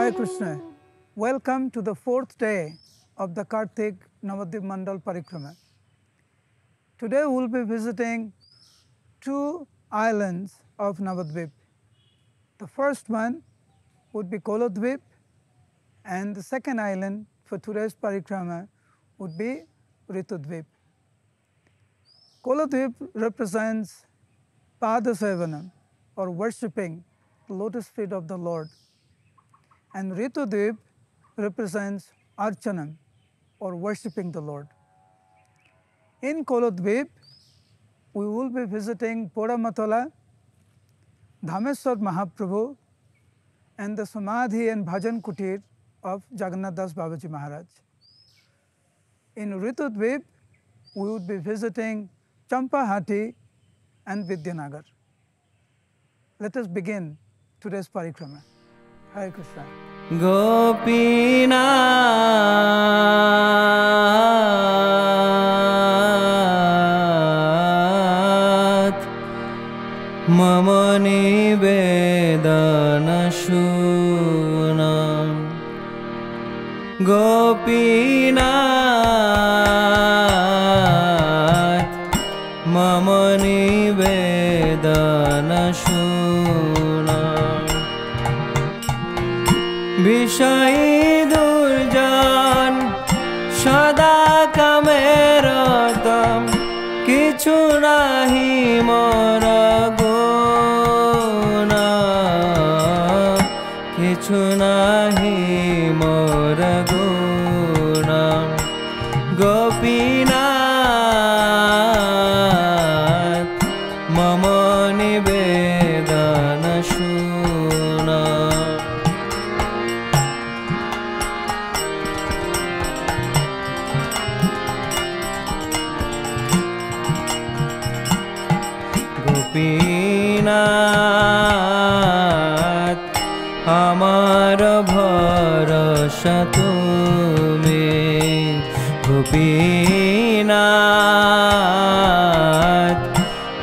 Hare Krishna. Welcome to the fourth day of the Kartik Navadwip Mandal Parikrama. Today we will be visiting two islands of Navadwip. The first one would be Koladwip, and the second island for today's Parikrama would be Ritudvip. Koladwip represents Padasevanam, or worshipping the lotus feet of the Lord, and Ritudvip represents Archanam, or worshipping the Lord. In Koladwip, we will be visiting Podamatala, Dhameswar Mahaprabhu, and the Samadhi and Bhajan Kutir of Jagannath Das Babaji Maharaj. In Ritudvip, we would be visiting Champahati and Vidyanagar. Let us begin today's Parikrama. Hare Krishna. Gopinath Mama Nivedana Shunam Gopinath Mama Nivedana Shunam Bishai Durjan Sada Kameratam Kichu nahi mora guna Kichu nahi mora guna Gopinath Mama Nivedana Shuna Gopinath Amar bharasha tumi Gopinath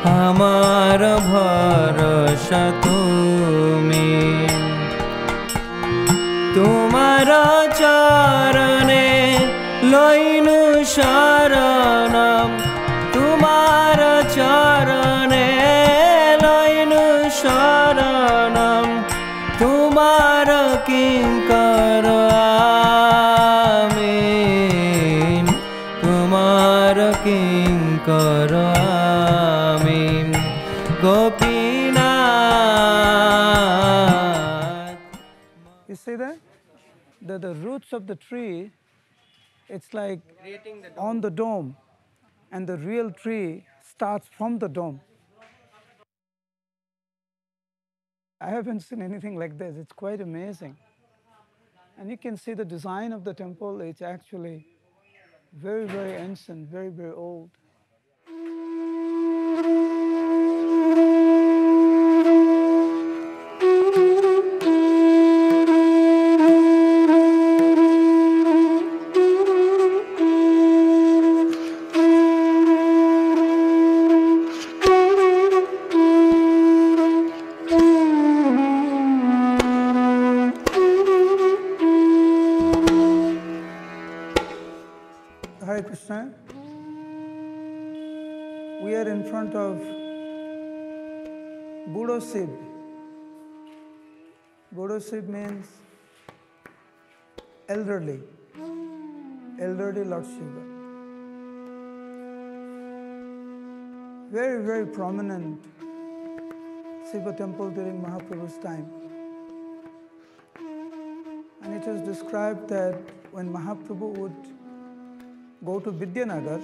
Amar bharasha tumi Tumara charane loinu sharanam Tumara charane loinu sharanam Tumara kinkar amin Tumara kinkar amin Gopinath. You see that? The roots of the tree, it's like on the dome, and the real tree starts from the dome. I haven't seen anything like this. It's quite amazing. And you can see the design of the temple. It's actually very, very ancient, very, very old. Hare Krishna. We are in front of Budo Sib. Budo Sib means elderly, elderly Lord Shiva. Very, very prominent Shiva temple during Mahaprabhu's time. And it is described that when Mahaprabhu would go to Vidyanagar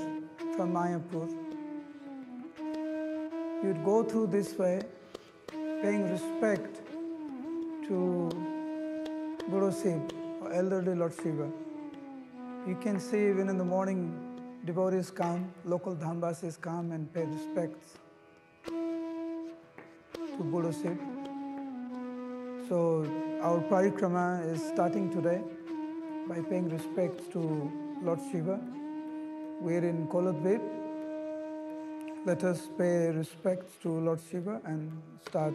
from Mayapur, you would go through this way, paying respect to Guru Sib, or elderly Lord Shiva. You can see even in the morning, devotees come, local dhambasis come and pay respects to Guru Sib. So our Parikrama is starting today by paying respects to Lord Shiva. We are in Koladwip. Let us pay respects to Lord Shiva and start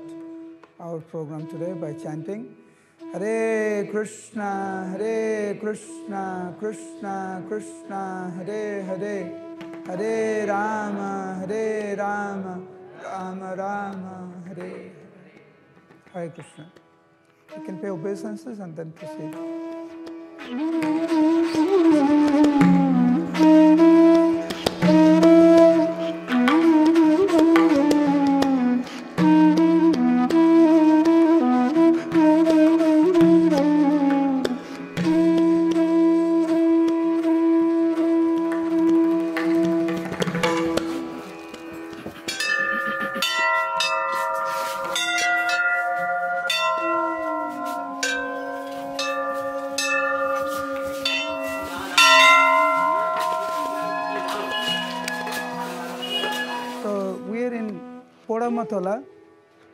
our program today by chanting Hare Krishna, Krishna Krishna, Hare Hare, Hare Rama, Rama Rama, Hare Hare. Hare Krishna. You can pay obeisances and then proceed.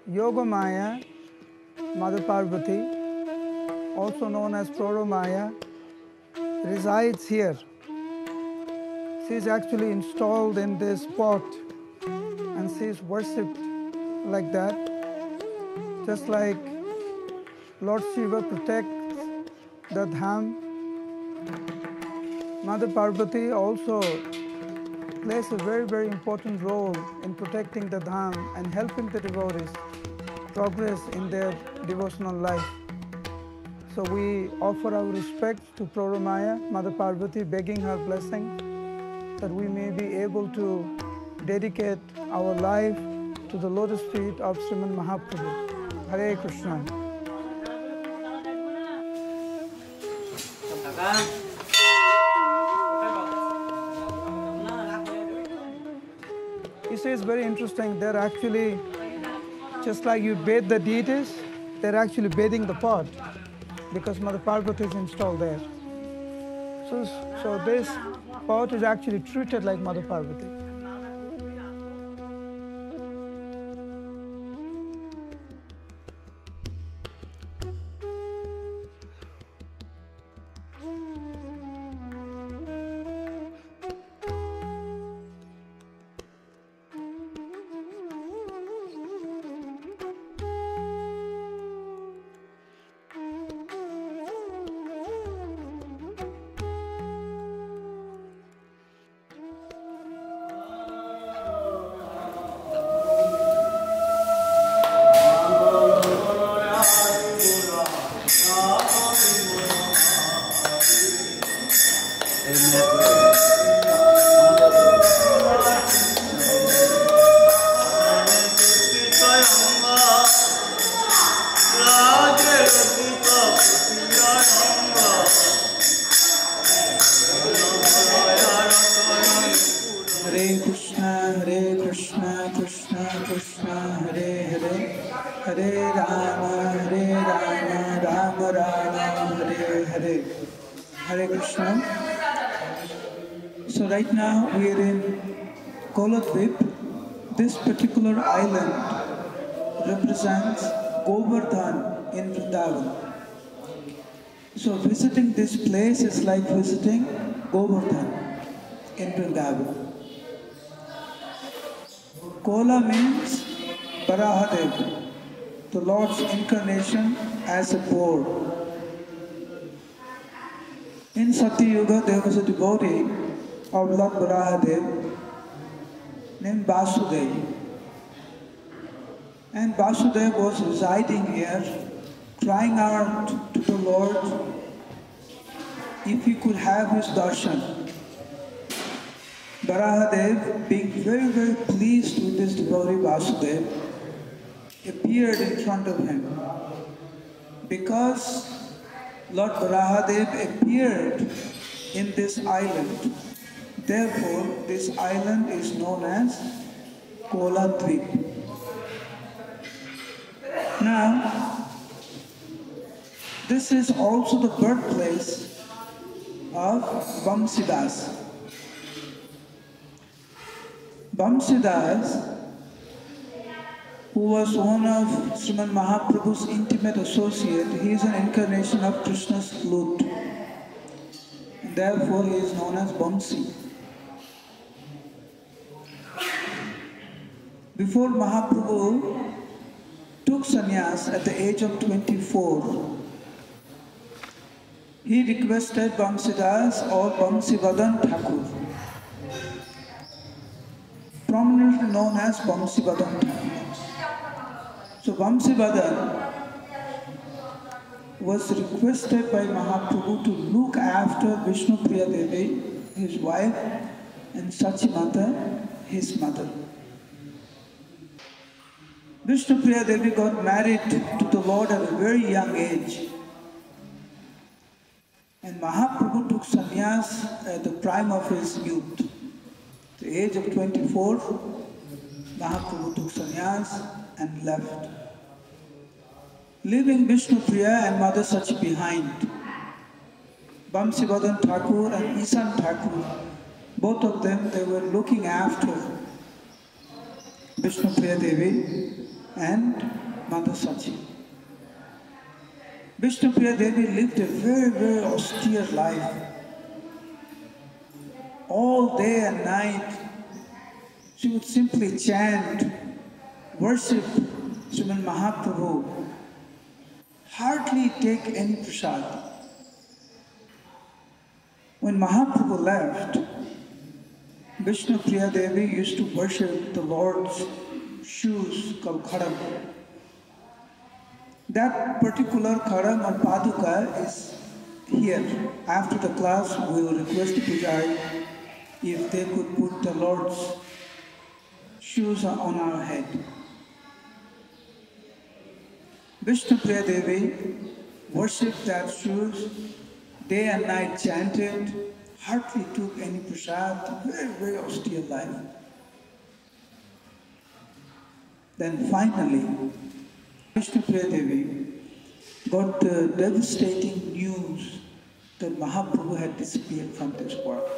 Yogamaya, Mother Parvati, also known as Maya, resides here. She is actually installed in this pot and she is worshipped like that. Just like Lord Shiva protects the dham, Mother Parvati also plays a very, very important role in protecting the dham and helping the devotees progress in their devotional life. So we offer our respects to Maya, Mother Parvati, begging her blessing that we may be able to dedicate our life to the lotus feet of Sriman Mahaprabhu. Hare Krishna. You see, it's very interesting. They're actually, just like you bathe the deities, they're actually bathing the pot because Mother Parvati is installed there. So this pot is actually treated like Mother Parvati. So right now we are in Navadwip. This particular island represents Govardhan in Vrindavan. So visiting this place is like visiting Govardhan in Vrindavan. Kola means Varahadev, the Lord's incarnation as a boar. In Satyuga, there was a devotee of Lord Varahadev named Vasudev. And Vasudev was residing here, crying out to the Lord if he could have his darshan. Varahadev, being very, very pleased with this devotee Vasudev, appeared in front of him. Because Lord Varahadev appeared in this island, therefore this island is known as Navadwip. Now, this is also the birthplace of Vamsidas. Vamsidas, who was one of Sriman Mahaprabhu's intimate associate, he is an incarnation of Krishna's flute. Therefore, he is known as Vamsi. Before Mahaprabhu took sannyas at the age of 24, he requested Bamsidas or Bamsivadan Thakur, prominently known as Bamsivadan Thakur. So Bamsivadan was requested by Mahaprabhu to look after Vishnu Priya Devi, his wife, and Sachimata, his mother. Vishnu Priya Devi got married to the Lord at a very young age. And Mahaprabhu took sannyas at the prime of his youth. At the age of 24, Mahaprabhu took sannyas and left, leaving Vishnu Priya and Mother Sachi behind. Bamsivadan Thakur and Isan Thakur, both of them, they were looking after Vishnu Priya Devi and Mother Sachi. Vishnu Priya Devi lived a very, very austere life. All day and night, she would simply chant, worship Sriman Mahaprabhu, hardly take any prasad. When Mahaprabhu left, Vishnu Priya Devi used to worship the Lord's shoes called kharam. That particular kharam or paduka is here. After the class, we will request the pujari if they could put the Lord's shoes on our head. Vishnu Priya Devi worshipped that shoes, day and night chanted, hardly took any prasad, very, very austere life. Then finally, Vishnu Priya Devi got the devastating news that Mahaprabhu had disappeared from this world.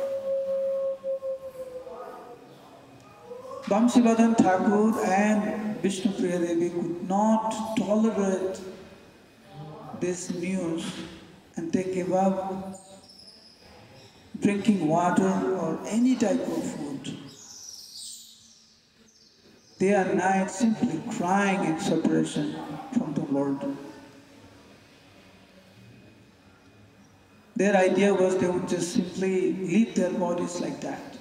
Bamsivadan Thakur and Vishnu Priya Devi could not tolerate this news and they gave up drinking water or any type of food. Day and night simply crying in separation from the Lord. Their idea was they would just simply leave their bodies like that.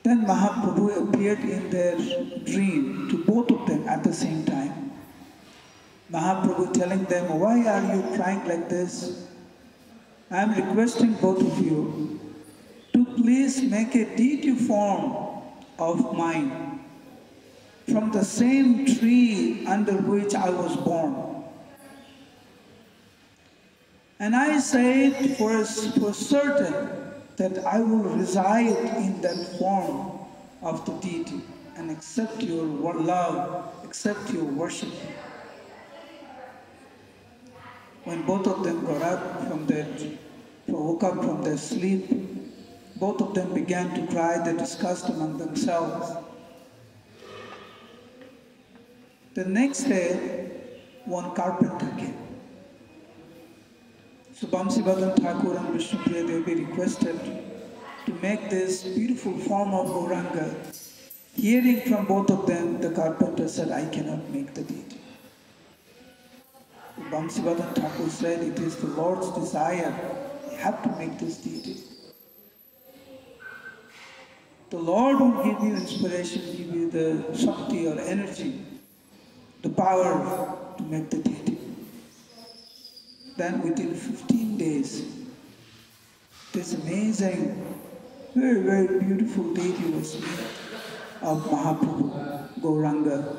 Then Mahaprabhu appeared in their dream to both of them at the same time. Mahaprabhu telling them, why are you crying like this? I am requesting both of you to please make a deity form of mine from the same tree under which I was born. And I said for certain that I will reside in that form of the deity and accept your love, accept your worship. When both of them got up woke up from their sleep, both of them began to cry. They discussed among themselves. The next day, one carpenter came. So Bamsivadan Thakur and Vishnu Priya Devi requested to make this beautiful form of Gauranga. Hearing from both of them, the carpenter said, I cannot make the deity. Bamsivadan Thakur said, it is the Lord's desire. You have to make this deity. The Lord will give you inspiration, give you the shakti or energy, the power to make the deity. Then within 15 days, this amazing, very, very beautiful deity was made of Mahaprabhu, Gauranga.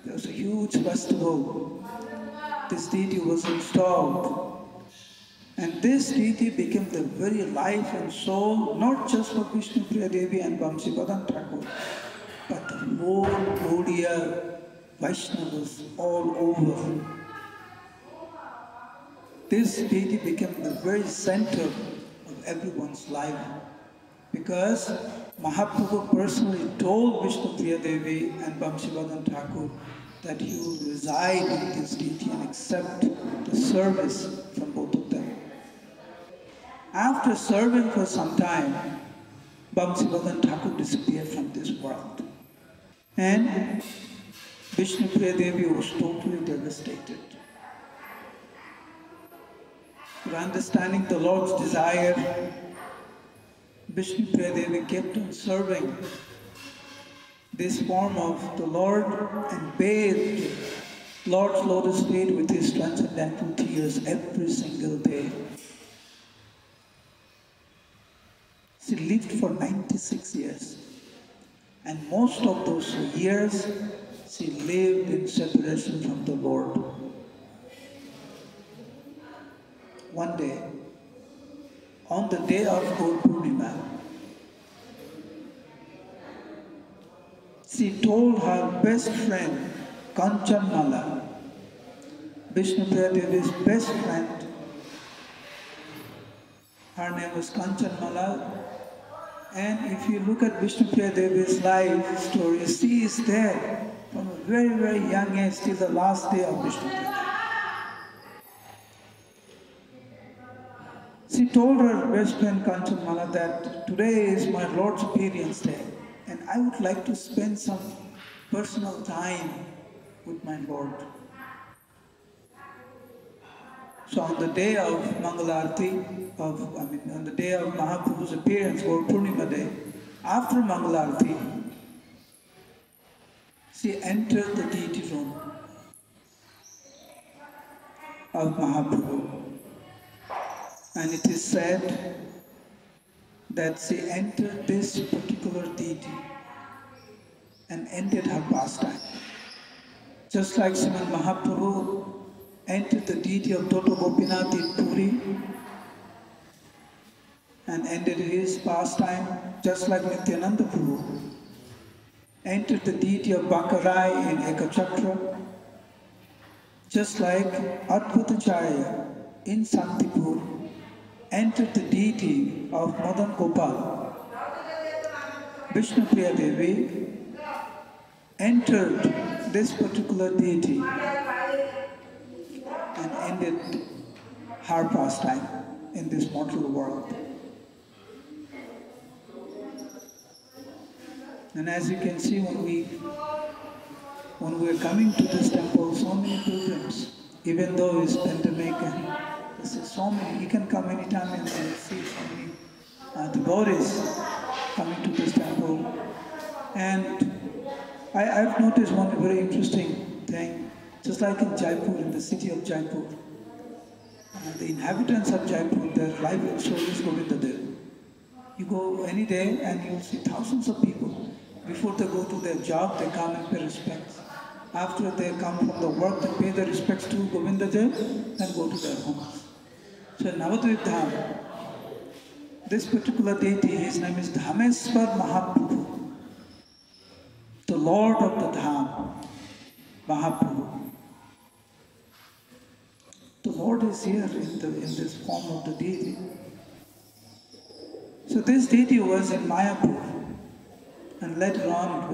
There was a huge festival. This deity was installed. And this deity became the very life and soul, not just for Vishnu Priya Devi and Bamsivadan Thakur, but the whole Gaudiya Vaishnavas all over. This deity became the very center of everyone's life because Mahaprabhu personally told Vishnu Priya Devi and Bamsivadan Thakur that he will reside in this deity and accept the service from both of them. After serving for some time, Bamsivadan Thakur disappeared from this world. And Vishnu Priya Devi was totally devastated. understanding the Lord's desire, Vishnu Priya Devi kept on serving this form of the Lord and bathed Lord's lotus feet with his transcendental tears every single day. She lived for 96 years, and most of those years she lived in separation from the Lord. One day, on the day of Gaur Purnima, she told her best friend, Kanchanmala, Vishnu Priya Devi's best friend, her name was Kanchanmala, and if you look at Vishnu Priya Devi's life story, she is there from a very, very young age till the last day of Vishnu Priya Devi. She told her best friend Kanchanmala that today is my Lord's appearance day, and I would like to spend some personal time with my Lord. So on the day of Mangalarti, on the day of Mahaprabhu's appearance, Gaur Purnima day, after Mangalarti, she entered the deity room of Mahaprabhu. And it is said that she entered this particular deity and ended her pastime. Just like Srimad Mahaprabhu entered the deity of Toto Gopinath in Puri and ended his pastime, just like Nityananda Prabhu entered the deity of Bakarai in Ekachakra, just like Advaitacharya in Santipur entered the deity of Madan Gopal. Vishnu Priya Devi entered this particular deity and ended her pastime in this mortal world. And as you can see, when we are coming to this temple, so many pilgrims, even though it's pandemic and this is so many, you can come anytime and see so many devotees coming to this temple. And I've noticed one very interesting thing, just like in Jaipur, in the city of Jaipur, the inhabitants of Jaipur, their life story is Govinda Dev. You go any day and you'll see thousands of people. Before they go to their job, they come and pay respects. After they come from the work, they pay their respects to Govinda Dev and go to their homes. So in Navadwip Dham, this particular deity, his name is Dhameswar Mahaprabhu, the Lord of the Dham, Mahaprabhu. The Lord is here in this form of the deity. So this deity was in Mayapur, and later on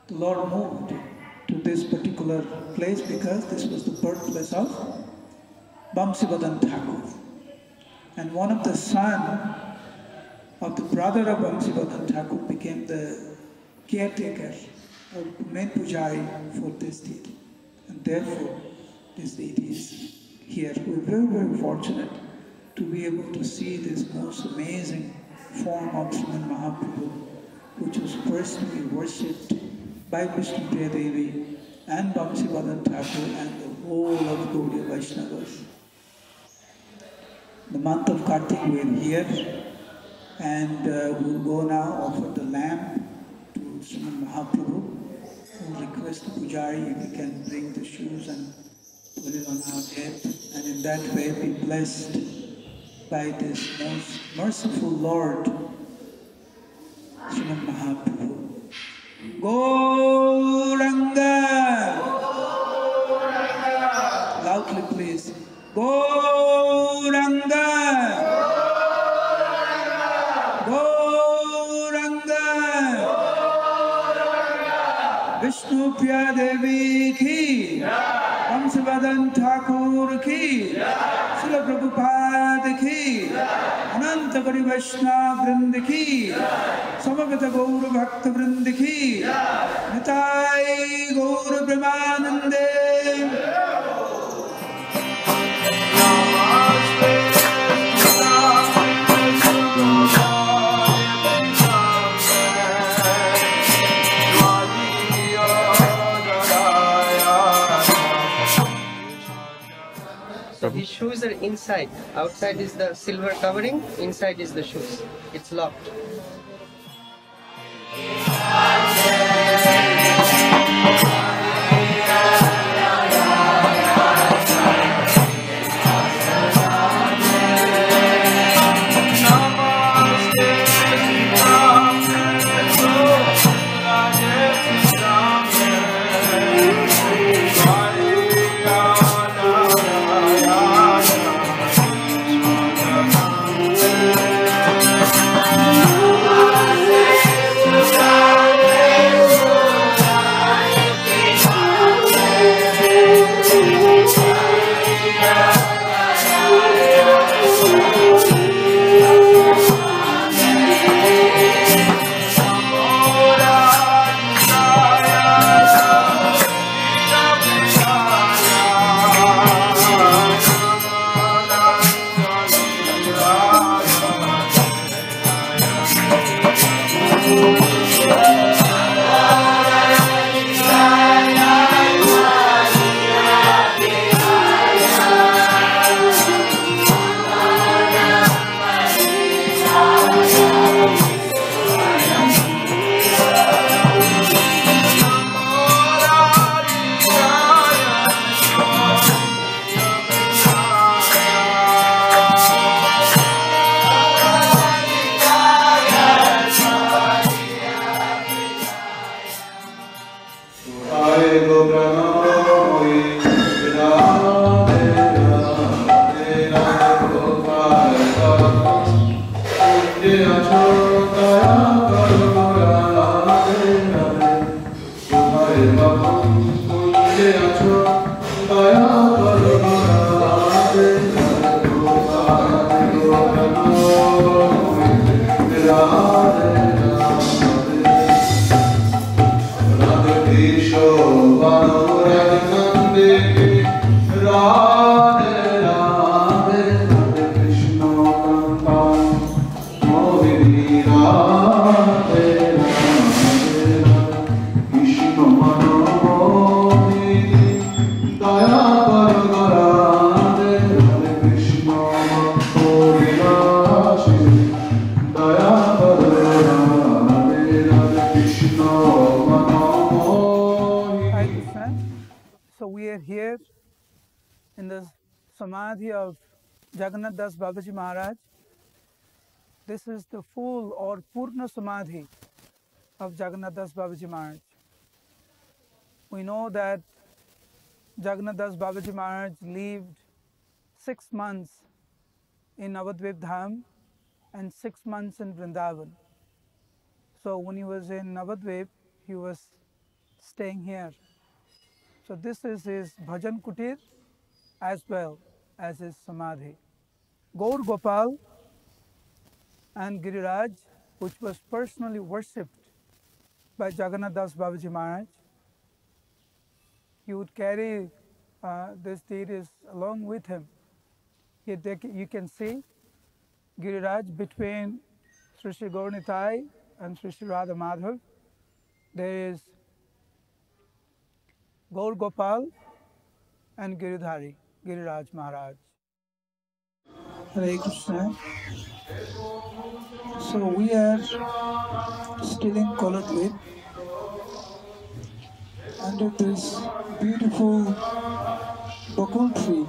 the Lord moved to this particular place because this was the birthplace of Vamsivadan Thakur. And one of the sons of the brother of Vamsivadan Thakur became the caretaker or main pujari for this deity. And therefore, this deity is here. We're very, very fortunate to be able to see this most amazing form of Srimad Mahaprabhu, which was personally worshipped by Vishnu Priya Devi and Vamsivadan Thakur and the whole of Gaudiya Vaishnavas. The month of Kartik we are here, and we'll go now offer the lamp to Srimad Mahaprabhu. We'll request the pujari if he can bring the shoes and put it on our head, and in that way be blessed by this most merciful Lord, Srimad Mahaprabhu. Gauranga! Loudly please. Gauranga! Gauranga! Vishnu Priya Devi ki, Vamsivadan Thakur ki, Srila Prabhupada ki, Ananta Gari Vaishnava Vrind ki, Samaveta Gaura Bhakta Vrind ki, Nitai Gaura Premanande. shoes are inside. Outside is the silver covering, inside is the shoes. It's locked. Samadhi of Jagannath Das Babaji Maharaj. This is the full or Purna Samadhi of Jagannath Das Babaji Maharaj. We know that Jagannath Das Babaji Maharaj lived 6 months in Navadwip Dham and 6 months in Vrindavan. So when he was in Navadvip, he was staying here. So this is his bhajan kutir as well as his samadhi. Gaur Gopal and Giriraj, which was personally worshipped by Jagannath Das Babaji Maharaj, he would carry these deities along with him. You can see Giriraj between Sri Sri Gaur Nitai and Sri Sri Radha Madhav. There is Gaur Gopal and Giridhari, Giriraj Maharaj. Hare Krishna. So we are still in Navadwip under this beautiful bakul tree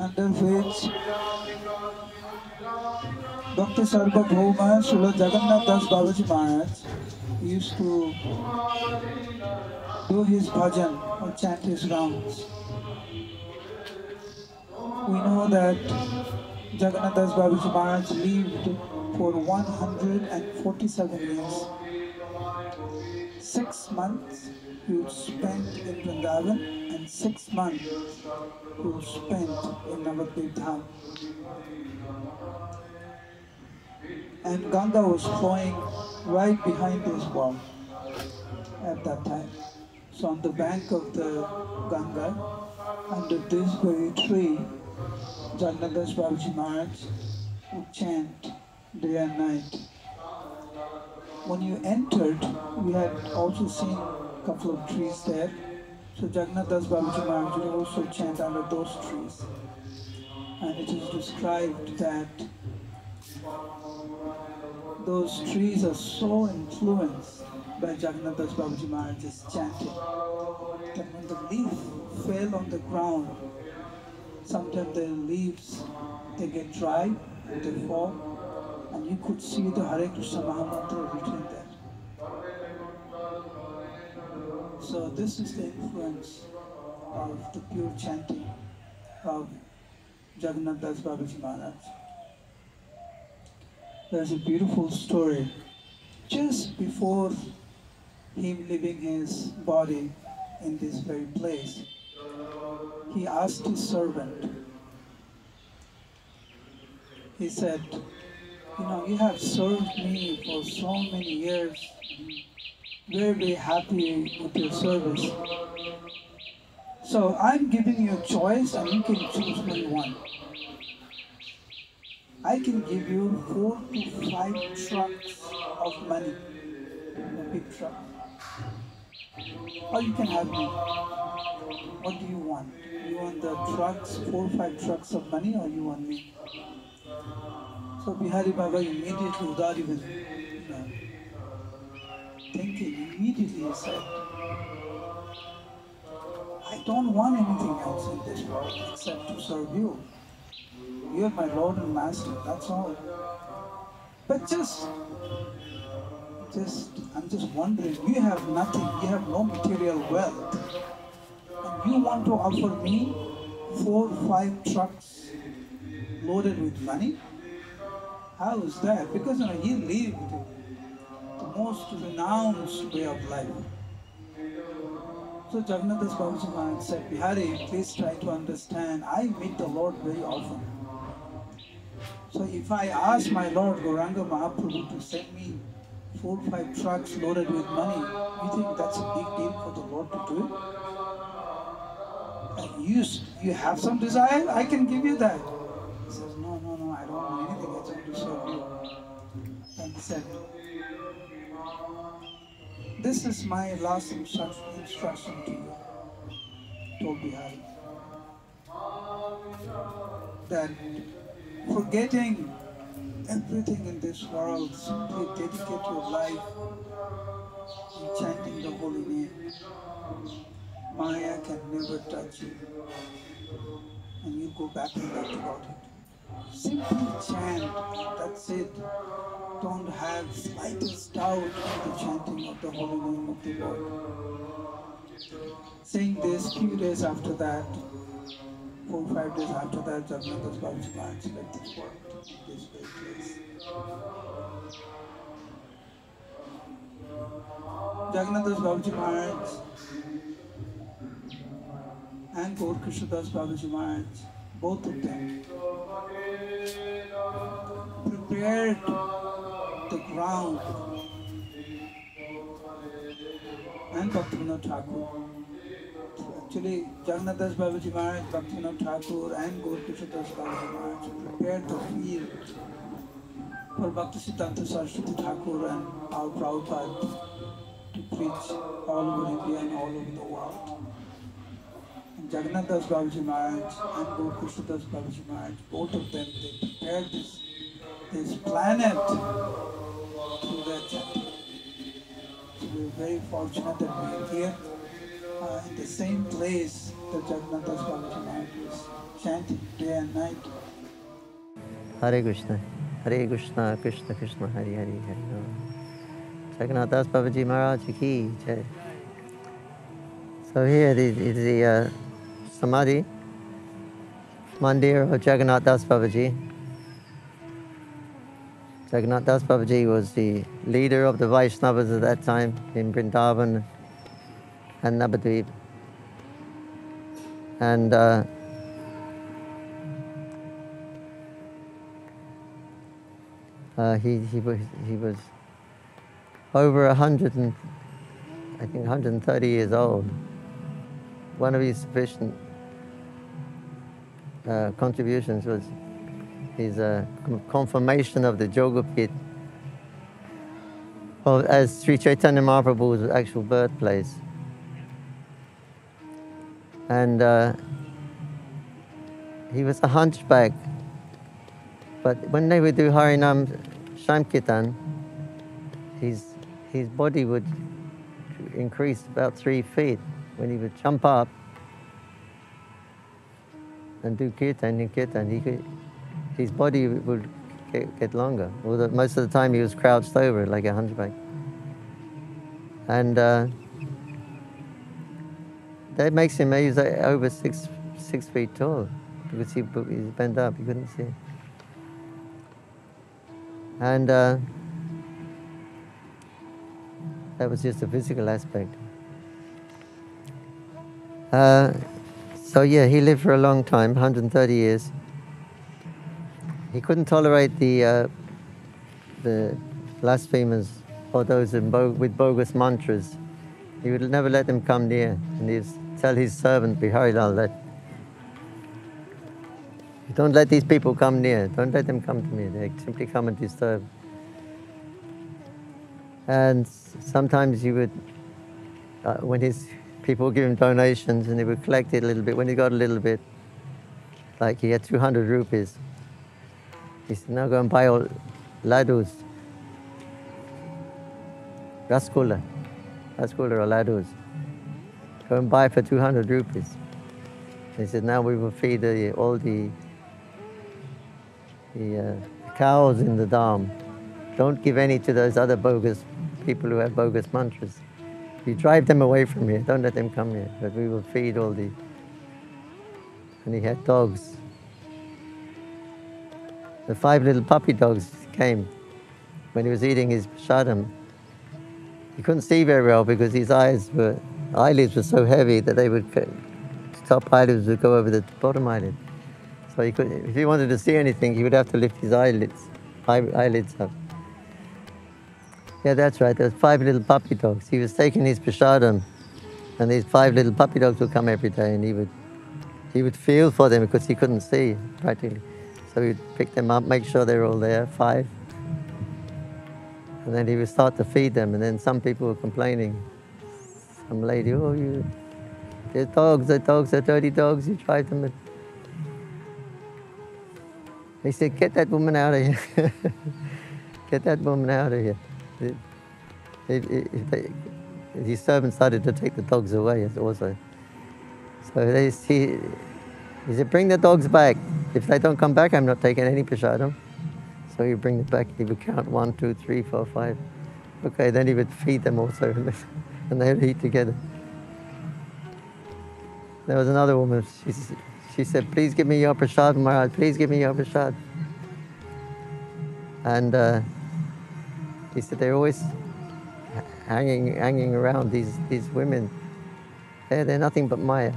under which Bhakti Sarvabhauma Srila Jagannath Das Babaji Maharaj used to do his bhajan or chant his rounds. We know that Jagannath Das Babaji Maharaj lived for 147 years. 6 months he would spend in Vrindavan and 6 months he would spend in Navadvip Dham. And Ganga was flowing right behind his wall at that time. So on the bank of the Ganga, under this very tree, Jagannath Das Babaji Maharaj would chant day and night. When you entered, we had also seen a couple of trees there. So Jagannath Das Babaji Maharaj would also chant under those trees. And it is described that those trees are so influenced by Jagannath Das Babaji Maharaj's chanting that when the leaf fell on the ground, sometimes the leaves, they get dry and they fall, and you could see the Hare Krishna Mahamantra written there. So this is the influence of the pure chanting of Jagannath Das Babaji Maharaj. There's a beautiful story. Just before him leaving his body in this very place, he asked his servant, he said, you have served me for so many years, very, very happy with your service. So I'm giving you a choice and you can choose what you want. I can give you 4 to 5 trucks of money, a big truck. Or you can have me. What do you want? You want the trucks, 4 or 5 trucks of money, or you want me? So Bihari Baba immediately, without even thinking, immediately he said, I don't want anything else in this world except to serve you. You are my Lord and Master, that's all. But I'm just wondering, you have nothing, you have no material wealth, and you want to offer me 4 or 5 trucks loaded with money? How is that? Because he lived the most renounced way of life. So Jagannath Das Babaji Maharaj said, Bihari, please try to understand, I meet the Lord very often. So if I ask my Lord Gauranga Mahaprabhu to send me 4 or 5 trucks loaded with money, you think that's a big deal for the Lord to do? And you have some desire, I can give you that. He says, no, I don't want anything, I just want to serve you. And he said, this is my last instruction to you, told Bihari, that forgetting everything in this world, simply dedicate your life in chanting the holy name. Maya can never touch you, and you go back and back about it. Simply chant, that's it. Don't have slightest doubt in the chanting of the holy name of the Lord. Saying this, few days after that, 4 or 5 days after that, Jagannath Das Babaji Maharaj left this world in this very place. Jagannath Das Babaji Maharaj and Gaur Krishna Das Babaji Maharaj, both of them, prepared the ground, and Bhaktivinoda Thakur. Actually, Jagannath Das Babaji Maharaj, Bhaktivinoda Thakur and Gaur Krishna Das Babaji Maharaj prepared the field for Bhaktisiddhanta Saraswati Thakur and our Prabhupada to preach all over India and all over the world. And Jagannath Das Babaji Maharaj and Gaur Krishna Das Babaji Maharaj, both of them, they prepared this planet through their chanting. So we are very fortunate that we are here in the same place that Jagannath Das Babaji Maharaj is chanting day and night. Hare Krishna, Krishna Krishna, Hare Hare, Hare Rama. Jagannath Das Babaji Maharaj ki jai. So here is the Samadhi Mandir of Jagannath Das Babaji. Jagannath Das Babaji was the leader of the Vaishnavas at that time in Vrindavan and Navadwip. And he was over 130 years old. One of his sufficient contributions was his confirmation of the Jogapit as Sri Chaitanya Mahaprabhu's actual birthplace. And he was a hunchback. But when they would do Harinam Sankirtan, his body would increase about 3 feet. When he would jump up and do kirtan, his body would get longer. Although most of the time he was crouched over like a hunchback. And that makes him, he's over 6 feet tall because he's bent up, you couldn't see. And that was just a physical aspect. So yeah, he lived for a long time, 130 years. He couldn't tolerate the blasphemers or those with bogus mantras. He would never let them come near. And he'd tell his servant, Biharilal, that don't let these people come near. Don't let them come to me. They simply come and disturb. And sometimes he would, when his people would give him donations and he would collect it a little bit. When he got a little bit, like he had 200 rupees, he said, now go and buy all ladus, rasgulla or ladus. Go and buy for 200 rupees. He said, now we will feed all the cows in the dam. Don't give any to those other bogus people who have bogus mantras. You drive them away from here. Don't let them come here. But we will feed all the... And he had dogs. The 5 little puppy dogs came when he was eating his prasadam. He couldn't see very well because his eyelids were so heavy that they would, top eyelids would go over the bottom eyelid. So he could, if he wanted to see anything, he would have to lift his eyelids up. Yeah, that's right. There was 5 little puppy dogs. He was taking his prasadam, and these 5 little puppy dogs would come every day, and he would feel for them because he couldn't see practically. So he would pick them up, make sure they were all there, 5. And then he would start to feed them, and then some people were complaining. Some lady, oh, they're dogs, they're dirty dogs, you drive them. He said, get that woman out of here. Get that woman out of here. His servants started to take the dogs away also. So he said, bring the dogs back. If they don't come back, I'm not taking any prasadam. So he would bring them back. He would count 1, 2, 3, 4, 5. Okay, then he would feed them also, and they would eat together. There was another woman. She said, please give me your prasad, Maharaj. Please give me your prasad. And he said, they're always hanging around these women. They're nothing but Maya.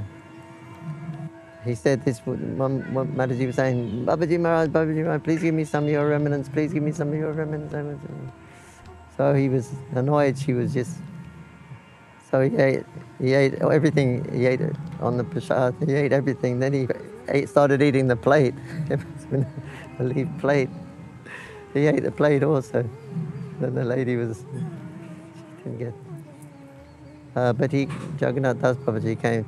He said, this one Mataji was saying, Babaji Maharaj, please give me some of your remnants, please give me some of your remnants. So he was annoyed. She was just, so he ate everything. He ate it on the prasad. He ate everything. Then he started eating the plate, the leaf plate. He ate the plate also. Then the lady she didn't get. But Jagannath Das Babaji came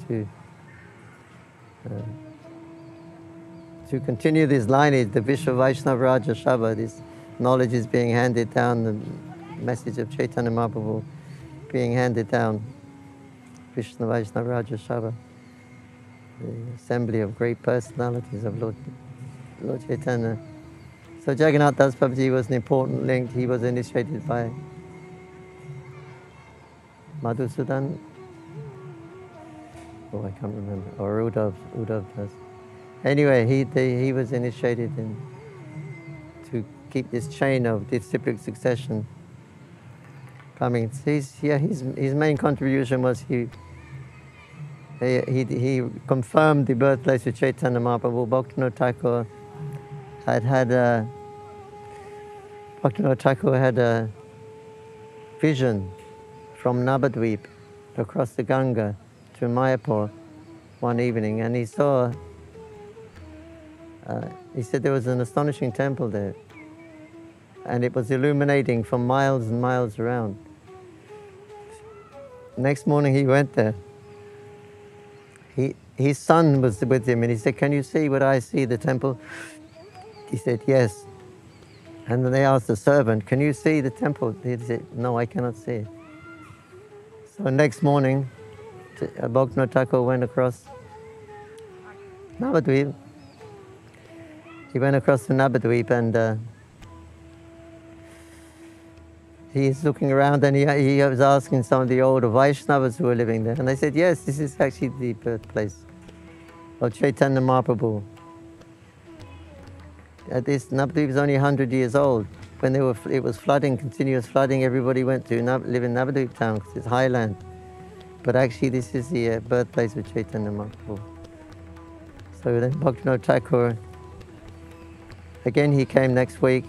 to continue this lineage, the Vishwa Vaishnava Raja Shabha. This knowledge is being handed down, the message of Chaitanya Mahaprabhu being handed down. Vishwa Vaishnava Raja Shabha, the assembly of great personalities of Lord Chaitanya. So Jagannath Das Babaji was an important link. He was initiated by Madhusudan. Oh, I can't remember. Or Uddhav Das. Anyway, he was initiated to keep this chain of disciplic succession coming. His main contribution was he confirmed the birthplace of Chaitanya Mahaprabhu. Bhaktivinoda Thakur had a vision from Navadwip across the Ganga to Mayapur one evening, and he saw, he said there was an astonishing temple there, and it was illuminating for miles and miles around. Next morning he went there. He his son was with him, and he said, "Can you see what I see, the temple?" He said, "Yes." And then they asked the servant, "Can you see the temple?" He said, "No, I cannot see it." So next morning, Bhaktivinoda Thakur went across Navadwip. He went across to Navadwip, and he's looking around, and he was asking some of the older Vaishnavas who were living there, and they said, "Yes, this is actually the birthplace of Chaitanya Mahaprabhu." This Navadvip is only 100 years old. When it was flooding, continuous flooding, everybody went to live in Navadvip town because it's highland. But actually, this is the birthplace of Chaitanya Mahaprabhu. So then Bhaktivinoda Thakur, again he came next week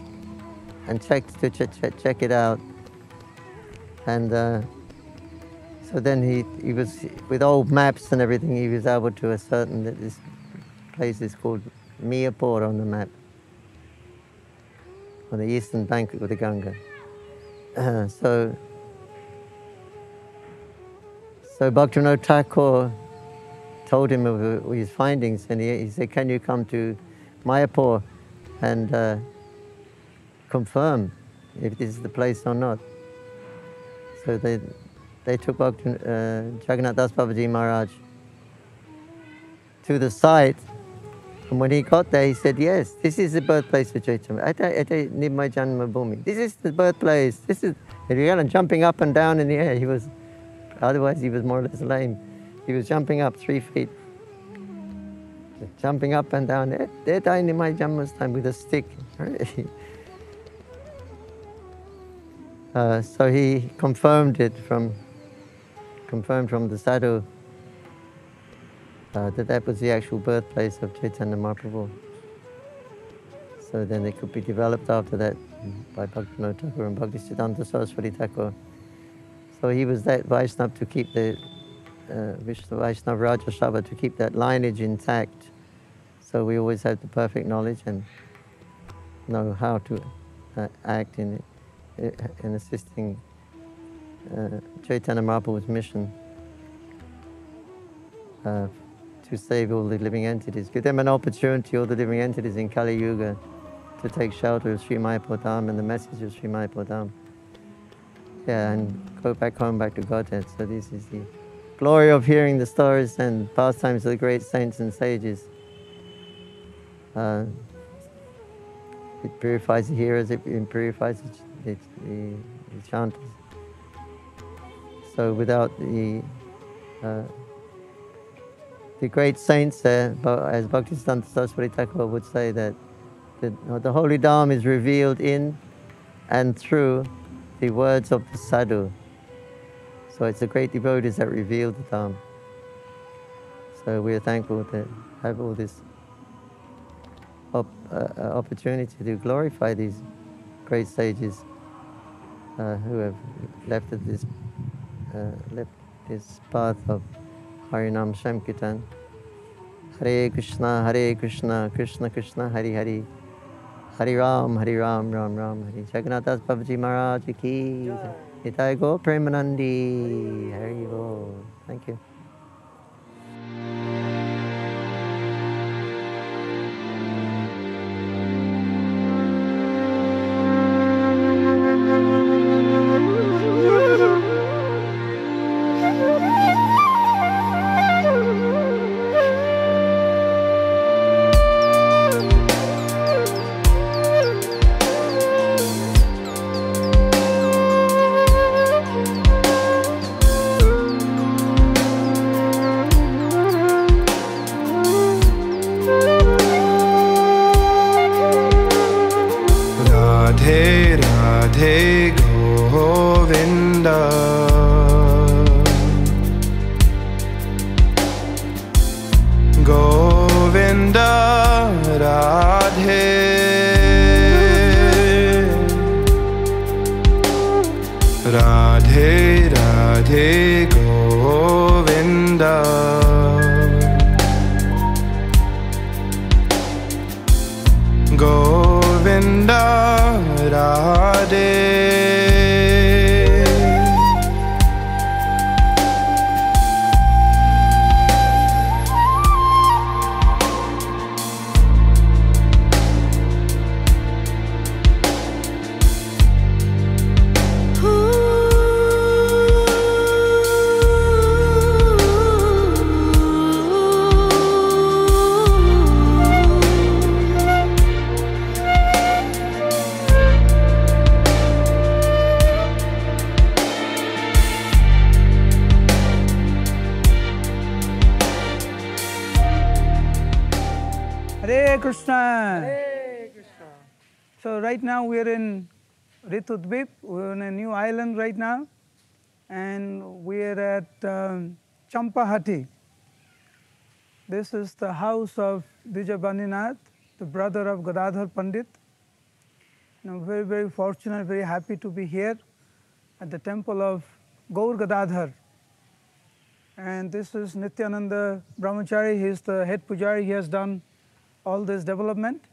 and checked to check it out. And so then he was, with old maps and everything, he was able to ascertain that this place is called Mayapur on the map, on the eastern bank of the Ganga. So Bhaktivinoda Thakur told him of his findings, and he said, "Can you come to Mayapur and confirm if this is the place or not?" So they took Jagannath Das Babaji Maharaj to the site, and when he got there, he said, "Yes, this is the birthplace of Chaitanya. Nimai Janma Bhumi. This is the birthplace. This is," and he was jumping up and down in the air. Otherwise he was more or less lame. He was jumping up 3 feet, jumping up and down. That Nimai Janma's time with a stick. So he confirmed from the sadhu that was the actual birthplace of Chaitanya Mahaprabhu. So then it could be developed after that by Bhaktivinoda Thakur and Bhaktisiddhanta Saraswati Thakur. So he was that Vaishnava to keep the Vishnu Vaishnava Raja Sabha, to keep that lineage intact. So we always have the perfect knowledge and know how to act in assisting Chaitanya Mahaprabhu's mission to save all the living entities. Give them an opportunity, all the living entities in Kali Yuga, to take shelter of Sri Mayapur Dham and the message of Sri Mayapur Dham. Yeah, and go back home, back to Godhead. So this is the glory of hearing the stories and pastimes of the great saints and sages. It purifies the hearers, it purifies the chanters. So without the great saints, as Bhaktisiddhanta Saraswati Thakur would say, that the Holy Dham is revealed in and through the words of the sadhu. So it's the great devotees that reveal the Dham. So we are thankful to have all this opportunity to glorify these great sages who have left this path of Harinam Sankirtan. Hare Krishna, Krishna Krishna, Hari Hari, Hari Ram, Ram Ram, Hari. Jagannath Das Babaji Maharaj ki. Nitai Go Premanandi. Hari Go. Thank you. Hare Krishna. Hare Krishna. So right now we are in Navadwip. We're in a new island right now, and we are at Champahati. This is the house of Dijabaninath, the brother of Gadadhar Pandit. And I'm very, very fortunate, very happy to be here at the temple of Gaur Gadadhar. And this is Nityananda Brahmachari. He is the head pujari. He has done all this development.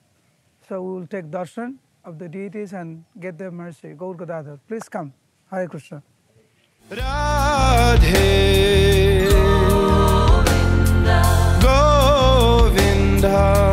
So we will take darshan of the deities and get their mercy. Gaur Gadadhar, please come. Hare Krishna. Radhe Govinda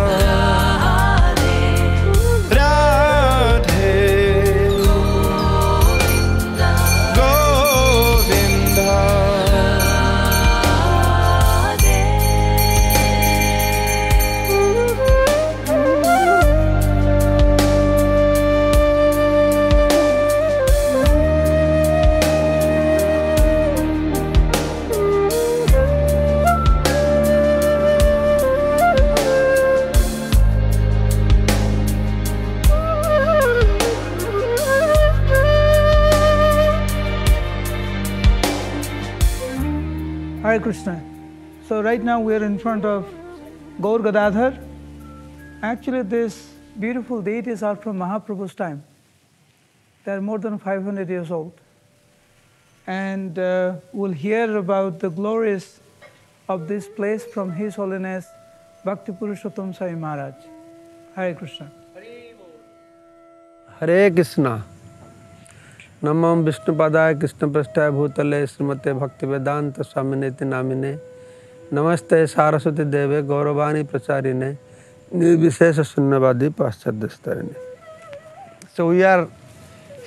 Hare Krishna. So right now we are in front of Gaur Gadadhar. Actually these beautiful deities are from Mahaprabhu's time. They are more than 500 years old. And we'll hear about the glories of this place from His Holiness Bhakti Purushottam Sai Maharaj. Hare Krishna. हरे कृष्णा नमो विष्णुपादाय कृष्णपृष्ठाय भूतले श्रीमते भक्तिवेदांत स्वामिने नामिने नमस्ते सारस्वती देवे गौरवाणी प्रचारिणे निर्विशेष शून्यवादी पाश्चात्यस्तरिणे. So we are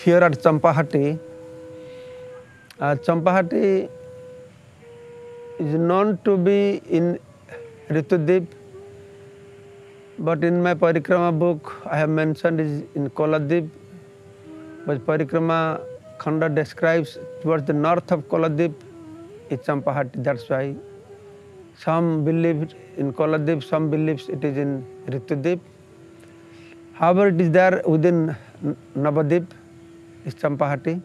here at Champahati. Champahati is known to be in Ritudip, but in my Parikrama book I have mentioned is in Koladip. But Parikrama Khanda describes towards the north of Koladip is Champahati. That's why some believe in Koladip, some believes it is in Ritudip. However, it is there within Navadwip, is Champahati.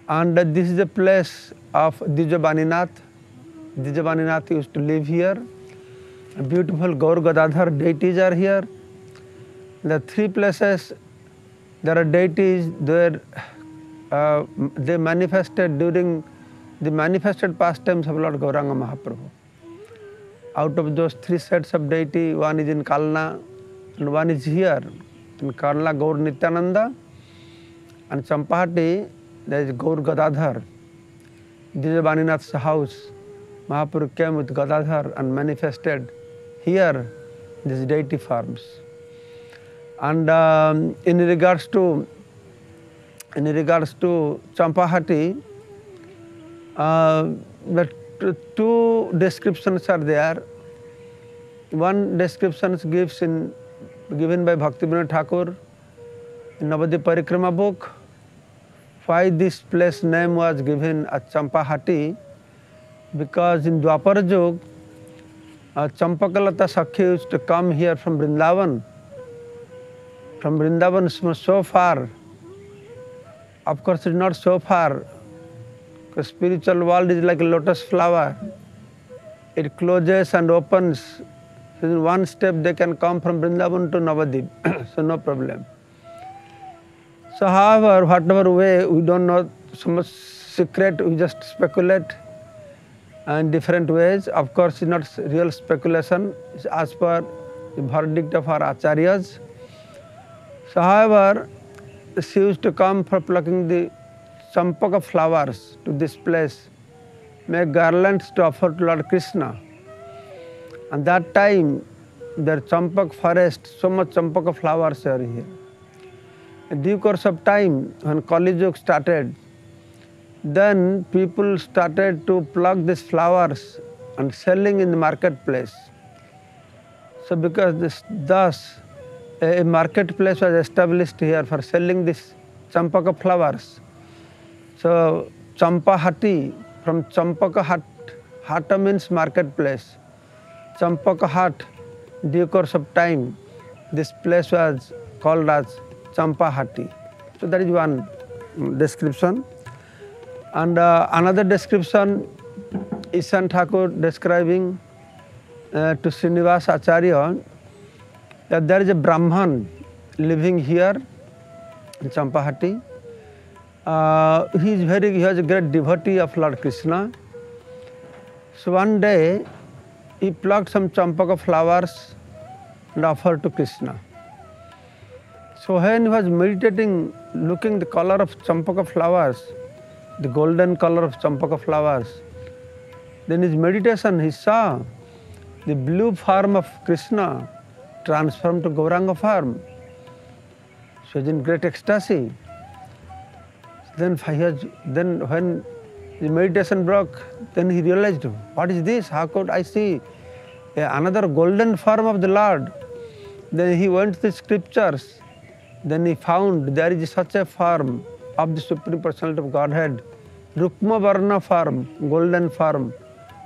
And this is the place of Dijabaninath. Dijabaninath used to live here. Beautiful Gaur Gadadhar deities are here. The three places there are deities there. They manifested during the manifested pastimes of Lord Gauranga Mahaprabhu. Out of those three sets of deity, one is in Kalna and one is here. In Kalna, Gaur Nityananda, and Champahati, there is Gaur Gadadhar. Dijabaninath's house. Mahaprabhu came with Gadadhar and manifested here these deity forms. And in regards to Champahati, the two descriptions are there. One description given by Bhaktivinoda Thakur in Navadwip Parikrama book. Why this place name was given as Champahati? Because in Dwapara Yug, Champakalata Sakhi used to come here from Vrindavan. From Vrindavan so far. Of course, it's not so far. The spiritual world is like a lotus flower. It closes and opens. So in one step they can come from Vrindavan to Navadwip. So no problem. So however, whatever way, we don't know so much secret, we just speculate in different ways. Of course, it's not real speculation, it's as per the verdict of our acharyas. So however, she used to come for plucking the champaka flowers to this place, make garlands to offer to Lord Krishna. And that time, their champak forest, so much champaka flowers are here. In due course of time, when Kali Yuga started, then people started to pluck these flowers and selling in the marketplace. So because thus a marketplace was established here for selling this champaka flowers. So Champahati, from Champaka Hatta means marketplace. Champaka Hat due course of time, this place was called as Champahati. So that is one description. And another description, Ishan Thakur describing to Srinivas Acharya that there is a Brahman living here in Champahati. He was a great devotee of Lord Krishna. So one day he plucked some champaka flowers and offered to Krishna. So when he was meditating, looking the color of champaka flowers, the golden color of champaka flowers, then his meditation he saw the blue form of Krishna transformed to Gauranga form. So he was in great ecstasy. Then when the meditation broke, then he realized, what is this? How could I see another golden form of the Lord? Then he went to the scriptures. Then he found there is such a form of the Supreme Personality of Godhead, Rukma Varna form, golden form,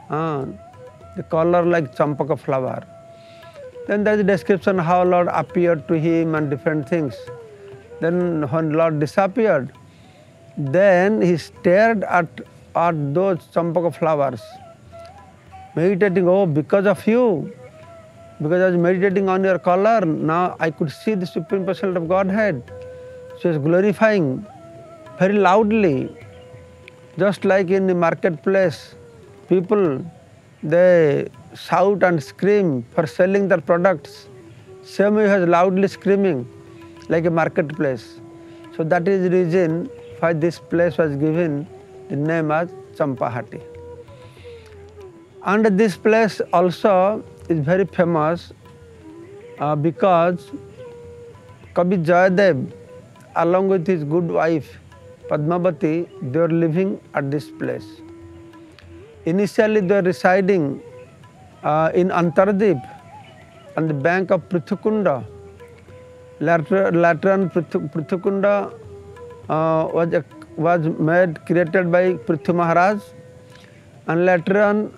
the color like champaka flower. Then there is a description how Lord appeared to him and different things. Then when Lord disappeared, then he stared at those champaka flowers, meditating, oh, because of you, because I was meditating on your color, now I could see the Supreme Personality of Godhead. So he was glorifying very loudly, just like in the marketplace, people, they shout and scream for selling their products. Same way he was loudly screaming like a marketplace. So that is the reason why this place was given the name as Champahati. And this place also is very famous because Kavi Jayadev, along with his good wife Padmavati, they were living at this place. Initially they were residing in Antardip on the bank of Prithukunda. Later on Prithukunda was created by Prithvi Maharaj, and later on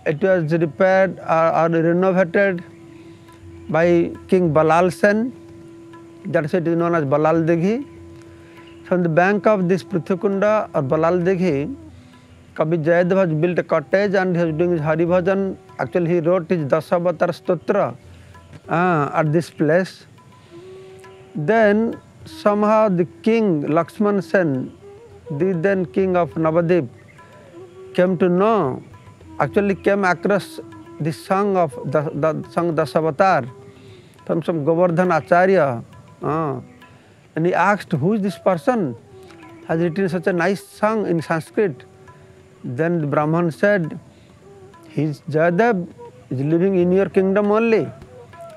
it was repaired or renovated by King Balal Sen. That's why it is known as Balal Dighi. So on the bank of this Prithukunda or Balal Dighi, Kavi Jayadev has built a cottage and he was doing his Hari Bhajan. Actually he wrote his Dasavatar Stotra at this place. Then somehow the king Lakshman Sen, the then king of Navadwip, came to know, actually came across the song of the song Dasavatar from some Govardhan Acharya. And he asked, who is this person? Has written such a nice song in Sanskrit. Then the Brahman said, he is Jayadev, is living in your kingdom only.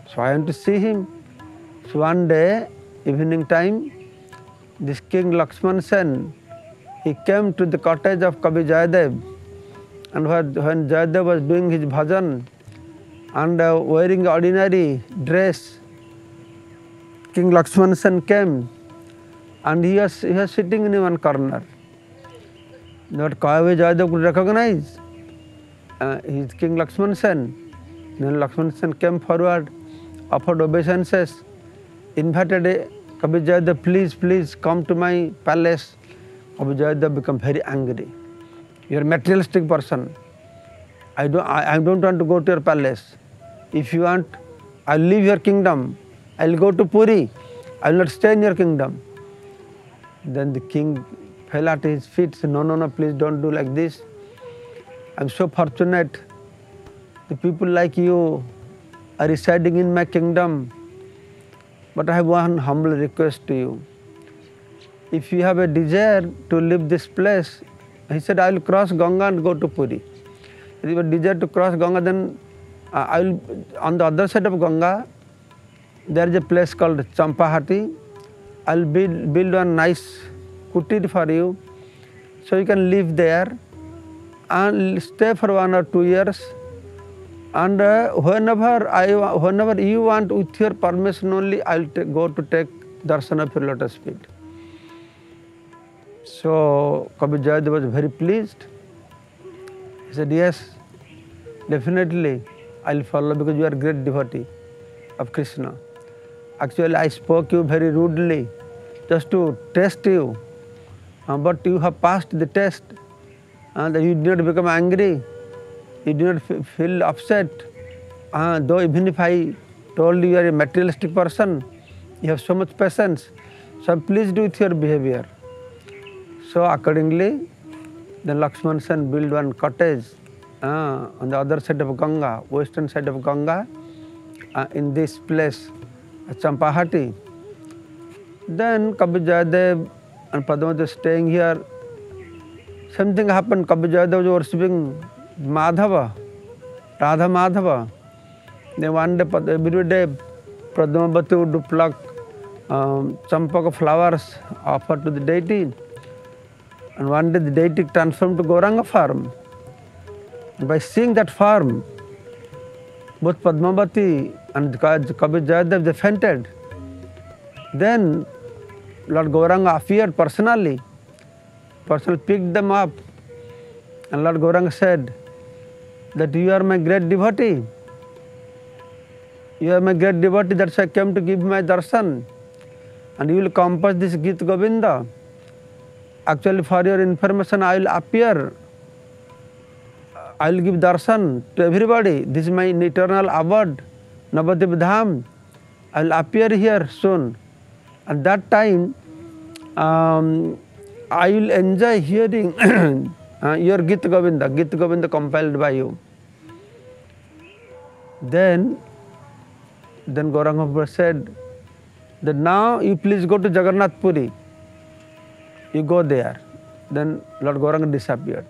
So I want to see him. So one day, evening time, this king Lakshman Sen, he came to the cottage of Kavi Jayadev, and when Jayadev was doing his bhajan and wearing ordinary dress, King Lakshman Sen came and he was sitting in one corner. But Kavi Jayadev could recognize he is King Lakshman Sen. Then Lakshman Sen came forward, offered obeisances, invited Kavi Jayadev, please come to my palace. Kavi Jayadev became very angry. You are a materialistic person. I don't want to go to your palace. If you want, I will leave your kingdom. I will go to Puri. I will not stay in your kingdom. Then the king fell at his feet, said, no, please don't do like this. I am so fortunate. The people like you are residing in my kingdom. But I have one humble request to you. If you have a desire to leave this place, he said, I will cross Ganga and go to Puri. If you have a desire to cross Ganga, then I will, on the other side of Ganga, there is a place called Champahati. I will build one nice kutir for you, so you can live there and stay for 1 or 2 years. And whenever you want, with your permission only, I will go to take darshan of your lotus feet. So Kavi Jayadev was very pleased. He said, yes, definitely I will follow, because you are a great devotee. of Krishna. Actually, I spoke you very rudely just to test you, but you have passed the test. That you did not become angry, you did not feel upset. Though even if I told you are a materialistic person, you have so much patience. So I'm pleased with your behavior. So accordingly, then Lakshman Sen built one cottage on the other side of Ganga, western side of Ganga, in this place, Champahati. Then Kabir Jayadev and Padmavati staying here. Same thing happened. Kabir Jayadev was worshipping Madhava, Radha Madhava. Then one day, every day, Padmavati would pluck champaka flowers offered to the deity. And one day the deity transformed to Gauranga form. And by seeing that form, both Padmavati and Kabir Jayadev, they fainted. Then Lord Gauranga appeared personally picked them up, and Lord Gauranga said that you are my great devotee. You are my great devotee, that's why I came to give my darshan, and you will compose this Gita Govinda. Actually, for your information, I will appear. I will give darshan to everybody. This is my eternal abode, Navadwip Dham. I will appear here soon. At that time, I will enjoy hearing your Gita Govinda compiled by you. Then Gauranga said that now you please go to Jagannath Puri. You go there. Then Lord Gauranga disappeared.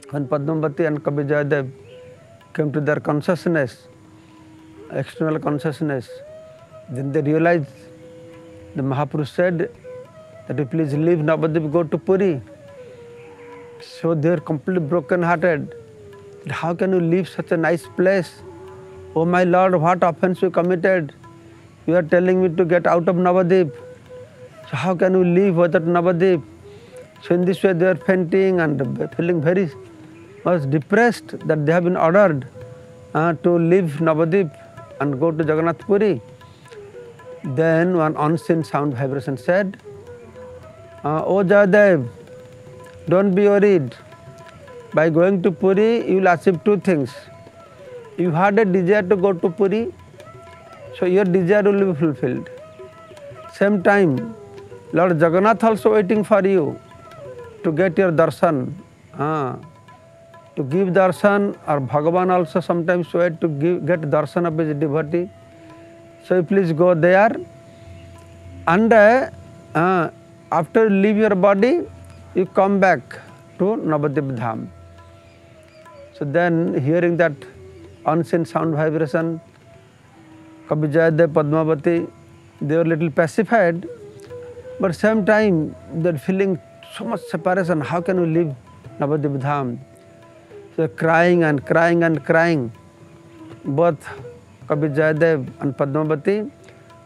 When Padmavati and Kabir Jayadev came to their consciousness, external consciousness, then they realized the Mahapurush said that you please leave Navadwip, go to Puri. So they are completely broken hearted. How can you leave such a nice place? Oh my Lord, what offense you committed? You are telling me to get out of Navadwip. So how can you leave without Navadwip? So in this way they are fainting and feeling very much depressed that they have been ordered to leave Navadwip and go to Jagannath Puri. Then one unseen sound vibration said, "Oh Jayadev, don't be worried. By going to Puri, you will achieve two things. You had a desire to go to Puri, so your desire will be fulfilled. Same time, Lord Jagannath also waiting for you to get your darshan, to give darshan, or Bhagavan also sometimes wait to get darshan of his devotee. So you please go there, and after you leave your body, you come back to Navadwip Dham." So then, hearing that unseen sound vibration, Kabir Jayadev, Padmavati, they were little pacified, but same time they are feeling so much separation. How can we leave Navadwip Dham? So crying and crying and crying. Both Kabir Jayadev and Padmavati,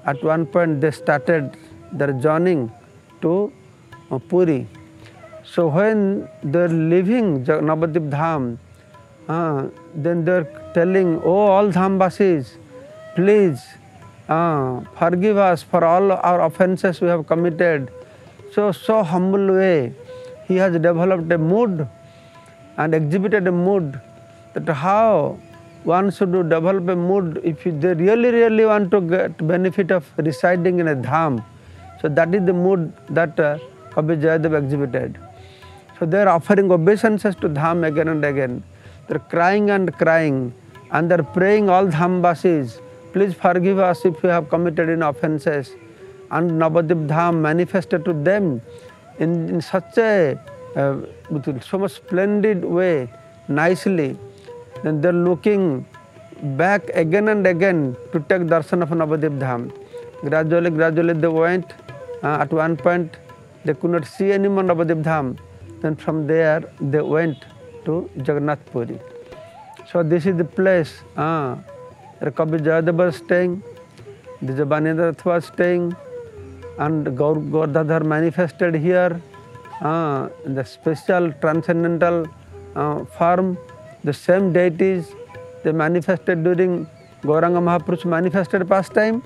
at one point they started their journey to Puri. So when they are leaving Navadwip Dham, then they are telling, "Oh, all Dhamvasis, please forgive us for all our offenses we have committed." So humble way, he has developed a mood and exhibited a mood that how one should develop a mood if they really want to get benefit of residing in a dham. So that is the mood that Kabir Jayadev exhibited. So they are offering obeisances to dham again and again. They are crying and crying, and they are praying, "All Dhamvasis, please forgive us if we have committed any offenses." And Navadwip Dham manifested to them in such a so much splendid way, nicely. Then they are looking back again and again to take darshan of Navadwip Dham. Gradually they went. At one point they could not see any more Navadwip Dham. Then from there they went to Jagannath Puri. So this is the place where Kabir Jayadev was staying, the Jabaninath was staying, and Gaurdhadhar manifested here in the special transcendental form. The same deities they manifested during Gauranga Mahapurush manifested pastime,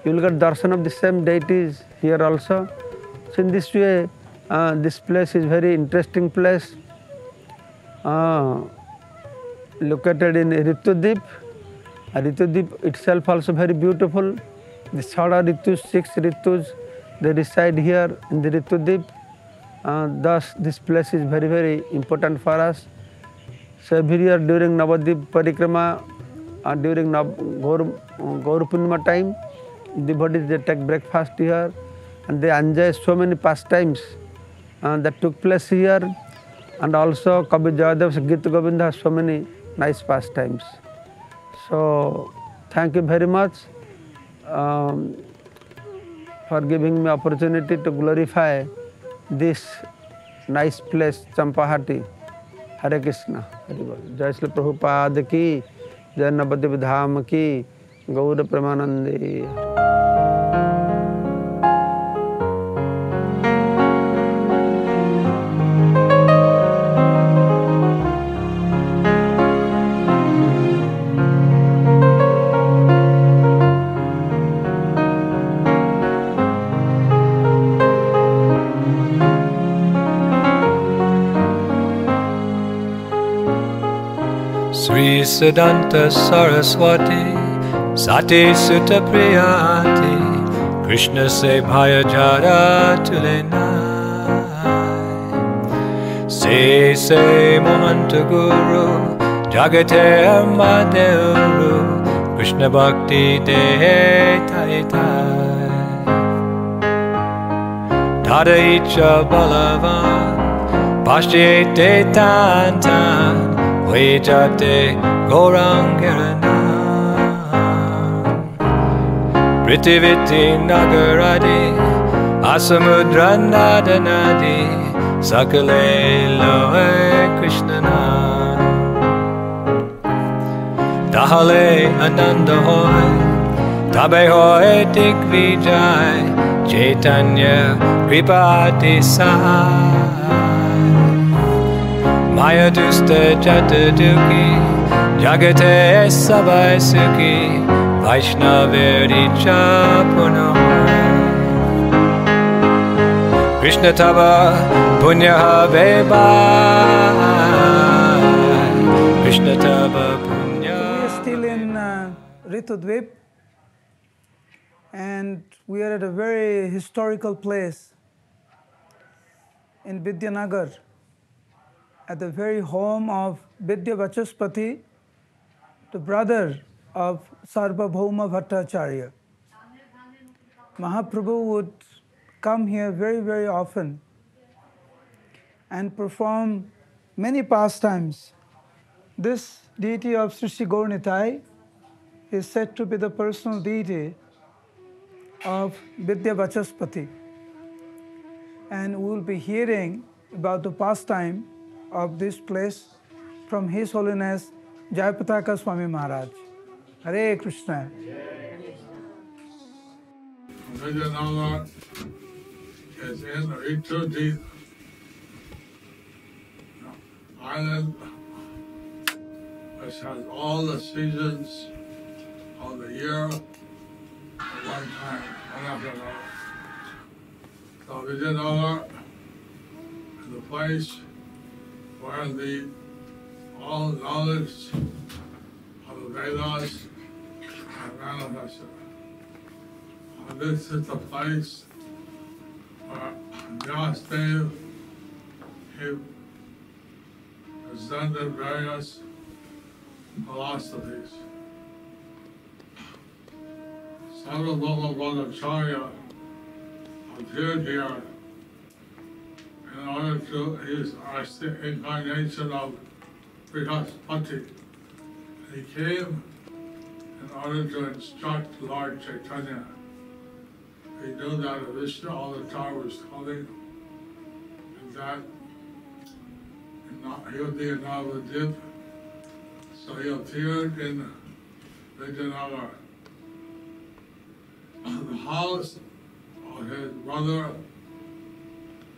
you will get darshan of the same deities here also. So in this way, this place is very interesting place, located in Ritudip. Ritudip itself also very beautiful. The Sada Ritus, 6 Ritus, they reside here in the Ritudip. Thus this place is very, very important for us. So every year during Navadwip Parikrama, during Gaur Purnima time, devotees they take breakfast here and they enjoy so many pastimes that took place here, and also Kavi Jayadev's Gita Govinda has so many nice pastimes. So thank you very much for giving me opportunity to glorify this nice place, Champahati. Hare Krishna. Jai Sri Prabhupada ki, Jai Navadwip Dham ki, Gaur Premanande. Sri Siddhanta Saraswati Sati Sutta Priyati Krishna se bhaya jara tulena se Mohanta Guru Jagate Amadeuru Krishna Bhakti De Taitai Tada Icha Balavan Pashyate Tantan Vejate Gorangirana Pritiviti Nagaradi Asamudra Nadanadi Sakale Loe Krishnana Tahale Ananda Hoy Tabe Hoy Digvijay Chaitanya Kripati Sahai Maya Dusta Jata Duki Jagate Sabai Sukhi Vaishnaveri Chapuno Krishna Tava Punya Veba Krishna Tava Punya. We are still in Ritudwip, and we are at a very historical place in Vidyanagar, at the very home of Vidya Vachaspati, the brother of Sarvabhauma Bhattacharya. Mahaprabhu would come here very, very often and perform many pastimes. This deity of Srishti Gaurnitai is said to be the personal deity of Vidya Vachaspati. And we will be hearing about the pastime of this place from His Holiness Jayapataka Swami Maharaj. Hare Krishna. Vidyanagar is in Ritudip island, which has all the seasons of the year at one time, one after another. So Vidyanagar is the place where all knowledge of the Vedas are manifested. And this is the place where Vyasadeva presented various philosophies. Sarvabhauma Bhattacharya appeared here in order to, his incarnation of Brihaspati. He came in order to instruct Lord Chaitanya. He knew that Vishnu avatar was coming, and that he would be in Navadwip. So he appeared in Vidyanagar. The house of his brother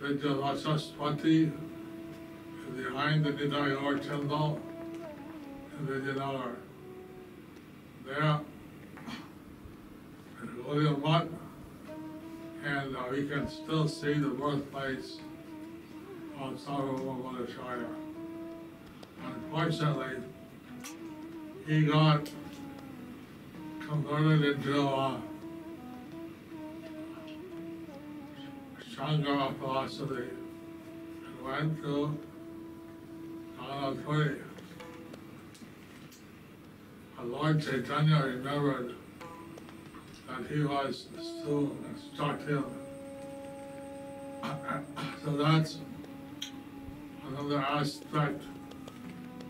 Vidya Vachaspati is behind the Nidayur temple in Vidyanagar. there in William Mutt, and we can still see the birthplace of Sarvabhauma Shaya. Unfortunately, he got converted into Shankara philosophy and went to Navadwip. Lord Chaitanya remembered that he was to instruct him. So that's another aspect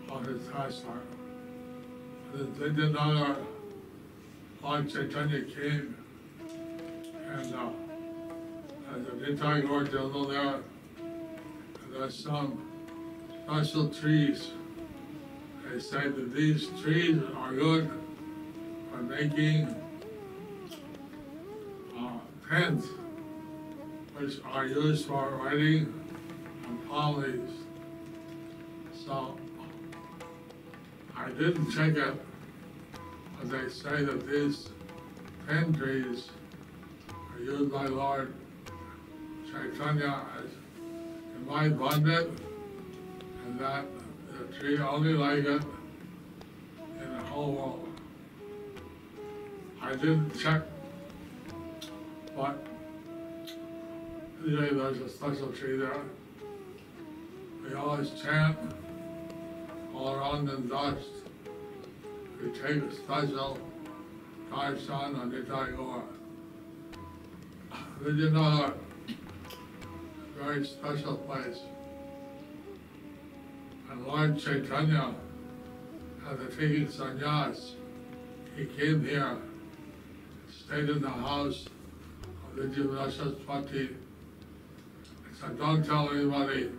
of his pastime. They did not. Lord Chaitanya came, and as a Nitai Gaur Jungle there, and there's some special trees. They say that these trees are good for making pens, which are used for writing on palm leaves. So I didn't check it, but they say that these pen trees are used by Lord Chaitanya as divine abundant, and that the tree only like it in the whole world. I didn't check, but anyway, there's a special tree there. We always chant all around in dust. We take a special darshan on Nitai Gaur. Vijayanagar, a very special place. And Lord Chaitanya, after taking sannyas, he came here, stayed in the house of Vijayanagar. He said, don't tell anybody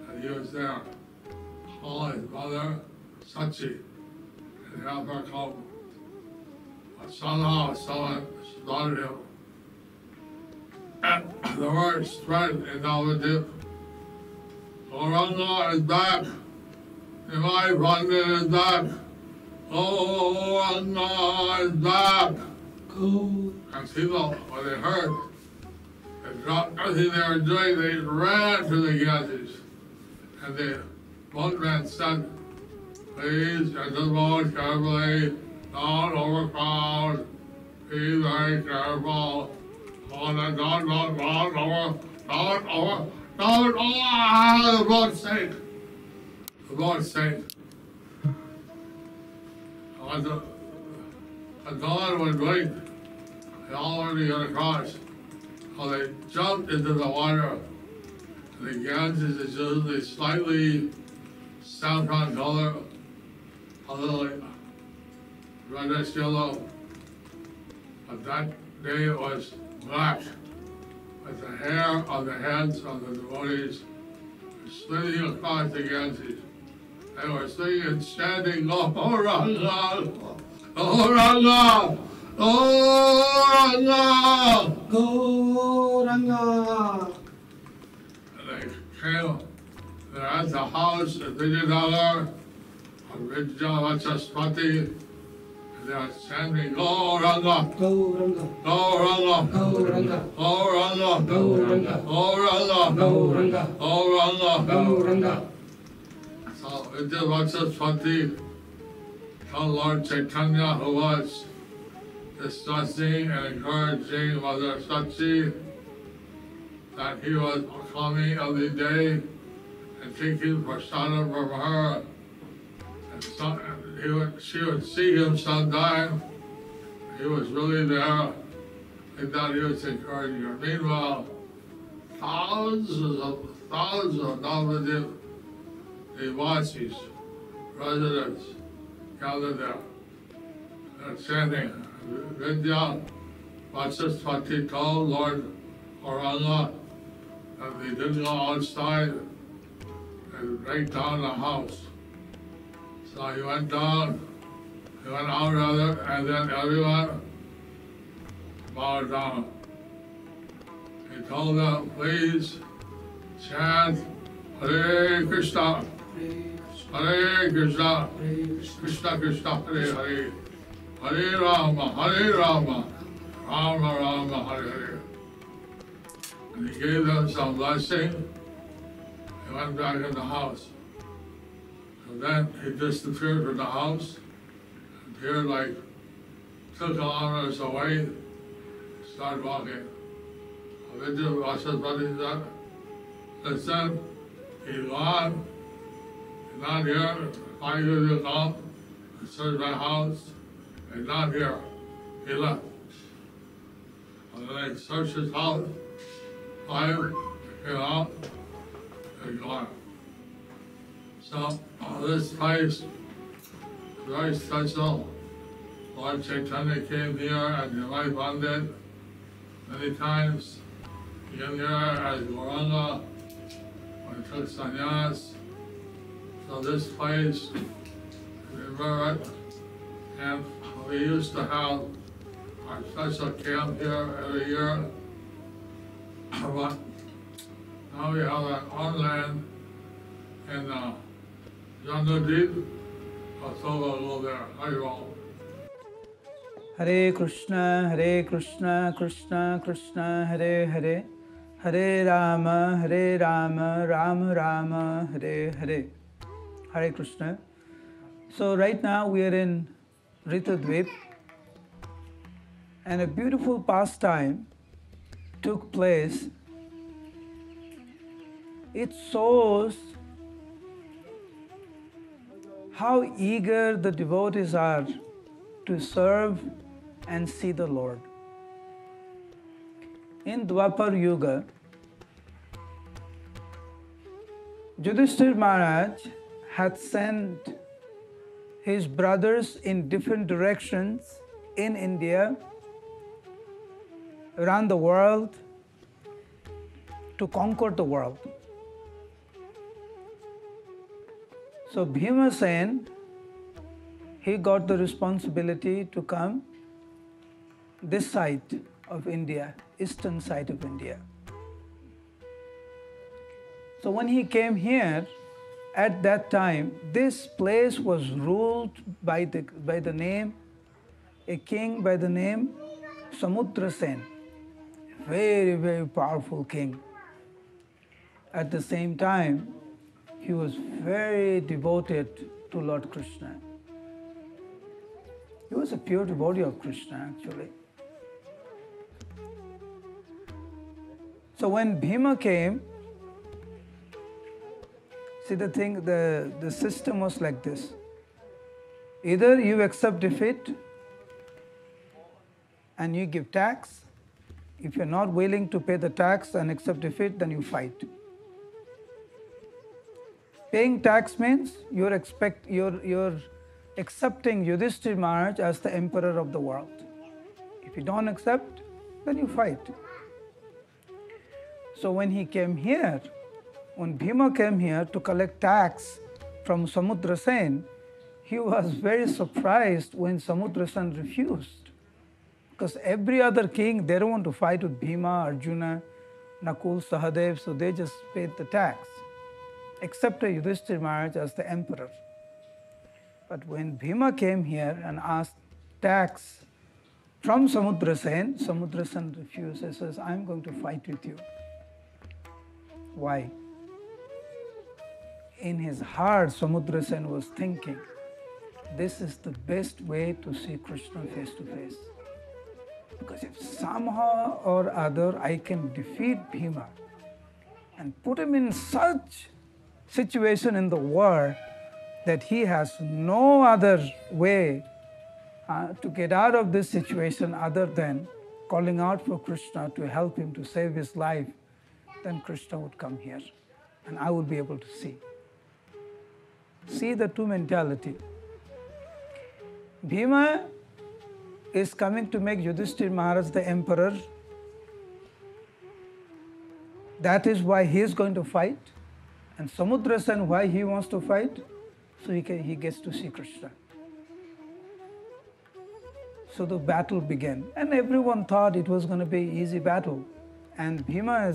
that he was there. Call his mother, Sachi, and have her come. But somehow someone slaughtered him. And the word spread in Navadwip. Gauranga is back. Nimai Pandit is back. Gauranga is back. And people, when they heard, they dropped everything they were doing, they ran to the Ganges. And the boatman said, please, gentlemen, carefully, don't overcrowd, be very careful. Oh, don't the Lord's sake. The Lord's sake. As dawn was late, they all wanted to get across. So they jumped into the water. And the Ganges is usually slightly saffron color, a little reddish yellow. But that day it was black, with the hair on the heads of the devotees slithering across the Ganges. They were singing and chanting, Gauranga, Gauranga, Gauranga, Gauranga. And they came, they're at the house at Vijayanagar, on Vijayanagar, they are chanting Gauranga, Gauranga, Gauranga, Gauranga, Gauranga, Gauranga, Gauranga, Gauranga, Gauranga. So Vijayanagar told Lord Chaitanya, who was discussing and encouraging Mother Sachi, that he was coming every day and taking prasadam from her. And so, she would see him sometime. He was really there. They thought he was encouraging her. Meanwhile, thousands of Navadwip Nivasis, residents, gathered there. They're chanting. Vidya Vasiswati told Lord Gauranga that they didn't go outside and break down the house. So he went down, he went out rather, and then everyone bowed down. He told them, please chant Hare Krishna, Hare Krishna, Krishna Krishna, Hare Hare, Hare Rama, Rama Rama, Hare Hare. And he gave them some blessing. He went back in the house. So then he disappeared from the house, appeared like 2 kilometers away, started walking. Vijay Vasa's buddy said, listen, he's gone, he's not here, 5 years ago, he searched my house, he's not here, he left. And then they searched his house, 5, came out, he's gone. So this place is very special. Lord Chaitanya came here and he life bonded many times. He came here as Gauranga when he took sannyas. So this place is revered, and we used to have our special camp here every year. But now we have our own land in Navadwip. So we'll go there. Hare Hare Krishna, Krishna Krishna, Hare Hare, Hare Rama, Rama Rama, Hare Hare. Hare Krishna. So right now we are in Navadwip, and a beautiful pastime took place. It shows how eager the devotees are to serve and see the Lord. In Dwapar Yuga, Yudhishthira Maharaj had sent his brothers in different directions in India, around the world, to conquer the world. So Bhima Sen, he got the responsibility to come this side of India, eastern side of India. So when he came here, at that time, this place was ruled by the name, a king by the name Samudra Sen, very, very powerful king. At the same time, he was very devoted to Lord Krishna. He was a pure devotee of Krishna, actually. So when Bhima came, see the thing, the system was like this. Either you accept defeat and you give tax. If you're not willing to pay the tax and accept defeat, then you fight. Paying tax means you're accepting Yudhishthira Maharaj as the emperor of the world. If you don't accept, then you fight. So when he came here, when Bhima came here to collect tax from Samudra Sen, he was very surprised when Samudra Sen refused. Because every other king, they don't want to fight with Bhima, Arjuna, Nakul, Sahadev, so they just paid the tax, except Yudhishthira Maharaj as the emperor. But when Bhima came here and asked tax from Samudra Sen refused. He says, I'm going to fight with you. Why? In his heart, Samudra Sen was thinking, this is the best way to see Krishna face to face. Because if somehow or other I can defeat Bhima and put him in such situation in the world that he has no other way to get out of this situation other than calling out for Krishna to help him to save his life, then Krishna would come here and I would be able to see. See the two mentality. Bhima is coming to make Yudhishthira Maharaj the emperor. That is why he is going to fight. And Samudra Sen, why he wants to fight? So he gets to see Krishna. So the battle began. And everyone thought it was going to be an easy battle. And Bhima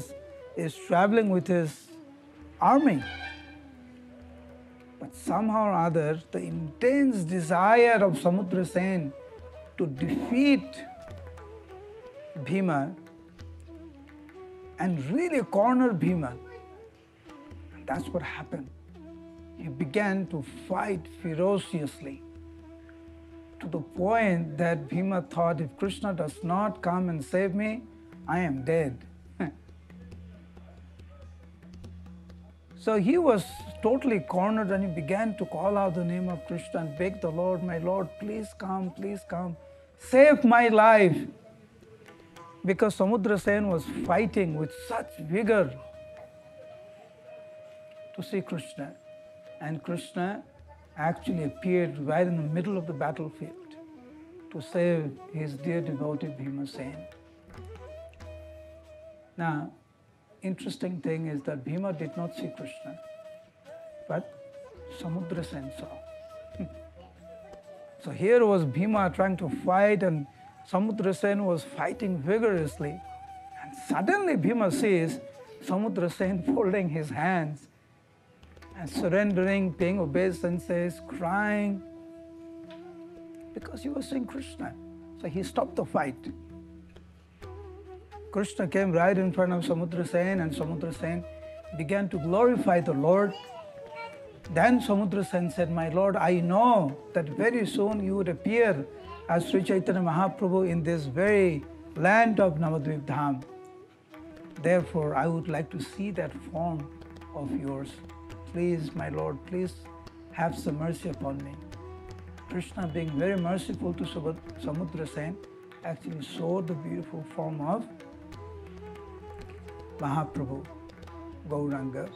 is traveling with his army. But somehow or other, the intense desire of Samudra Sen to defeat Bhima and really corner Bhima. And that's what happened. He began to fight ferociously to the point that Bhima thought, if Krishna does not come and save me, I am dead. So he was totally cornered and he began to call out the name of Krishna and beg the Lord, my Lord, please come, save my life. Because Samudra Sen was fighting with such vigor to see Krishna. And Krishna actually appeared right in the middle of the battlefield to save his dear devotee Bhima Sen. Now, interesting thing is that Bhima did not see Krishna, but Samudra Sen saw. So here was Bhima trying to fight and Samudra Sen was fighting vigorously. And suddenly Bhima sees Samudra Sen folding his hands and surrendering, paying obeisance, crying, because he was seeing Krishna. So he stopped the fight. Krishna came right in front of Samudra Sen and Samudra Sen began to glorify the Lord. Then Samudra Sen said, my Lord, I know that very soon you would appear as Sri Chaitanya Mahaprabhu in this very land of Navadwip Dham. Therefore, I would like to see that form of yours. Please, my Lord, please have some mercy upon me. Krishna, being very merciful to Samudra Sen, actually showed the beautiful form of Mahaprabhu, Gauranga.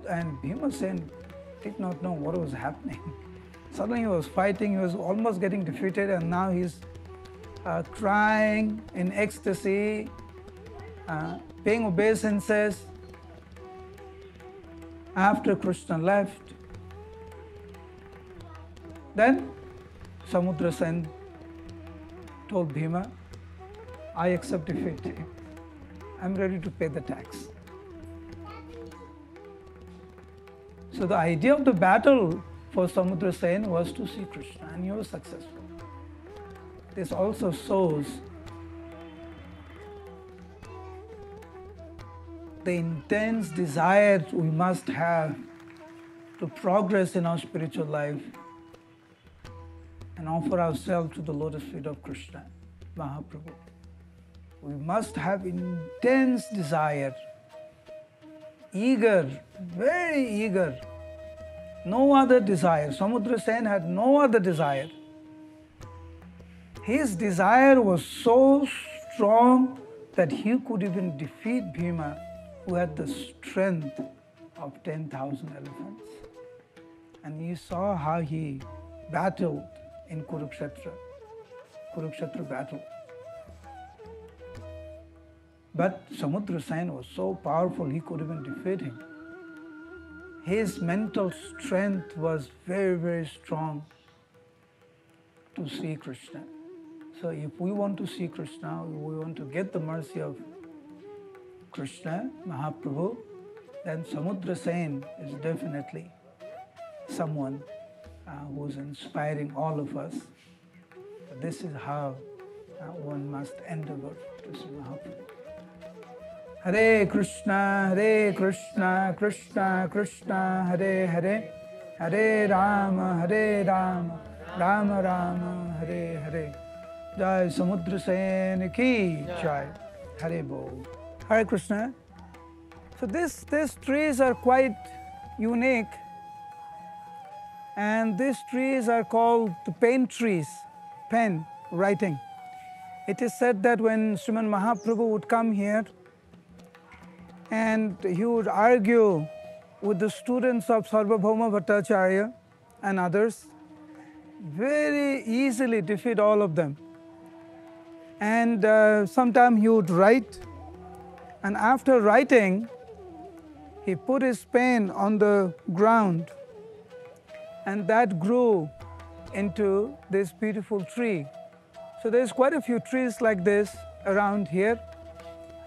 And Bhima Sen did not know what was happening. Suddenly he was fighting, he was almost getting defeated, and now he's crying in ecstasy, paying obeisances. After Krishna left, then Samudra Sen told Bhima, I accept defeat. I'm ready to pay the tax. So the idea of the battle for Samudra Sen was to see Krishna, and he was successful. This also shows the intense desire we must have to progress in our spiritual life and offer ourselves to the lotus feet of Krishna, Mahaprabhu. We must have intense desire, eager, very eager, no other desire. Samudra Sen had no other desire. His desire was so strong that he could even defeat Bhima, who had the strength of 10,000 elephants. And you saw how he battled in Kurukshetra battle. But Samudra Sen was so powerful, he could even defeat him. His mental strength was very, very strong to see Krishna. So if we want to see Krishna, we want to get the mercy of Krishna, Mahaprabhu, then Samudra Sen is definitely someone who's inspiring all of us. This is how one must endeavor to see Mahaprabhu. Hare Krishna, Krishna Krishna, Hare Hare, Hare Rama, Rama Rama, Hare Hare. Jai Samudra Sen ki Jai. Hare Bol. Hare Krishna. So these trees are quite unique, and these trees are called the pen trees, pen writing. It is said that when Sriman Mahaprabhu would come here and he would argue with the students of Sarvabhauma Bhattacharya and others, very easily defeat all of them. And sometimes he would write, and after writing, he put his pen on the ground, and that grew into this beautiful tree. So there's quite a few trees like this around here,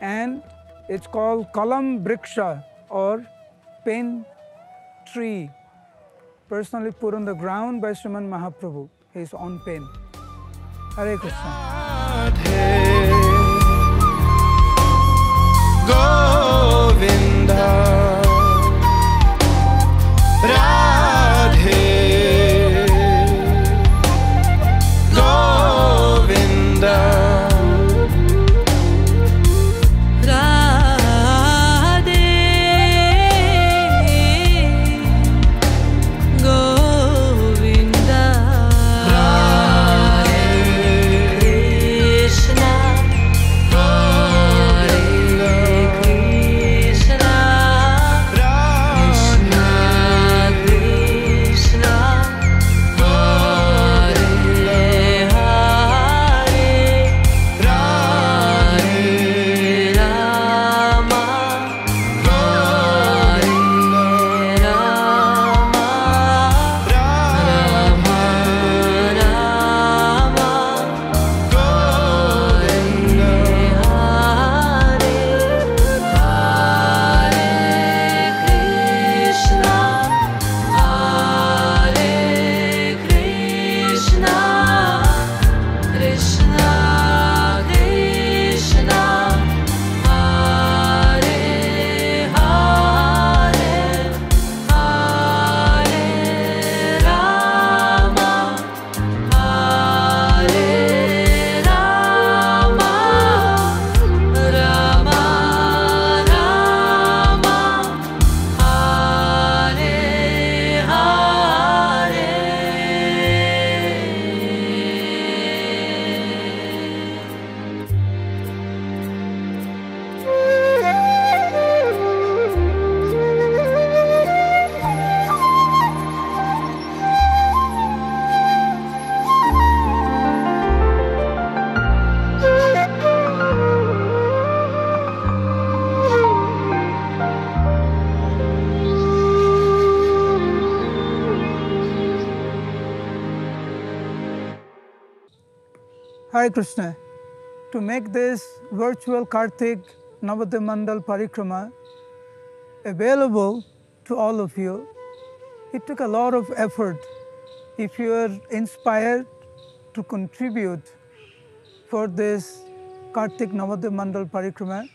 and it's called Kalam Briksha or pen tree. personally put on the ground by Sriman Mahaprabhu, his own pen. Hare Krishna. Govinda Radhe Govinda Hare Krishna. To make this virtual Kartik Navadvip Mandal Parikrama available to all of you, it took a lot of effort. If you are inspired to contribute for this Kartik Navadvip Mandal Parikrama,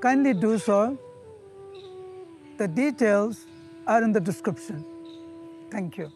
kindly do so. The details are in the description. Thank you.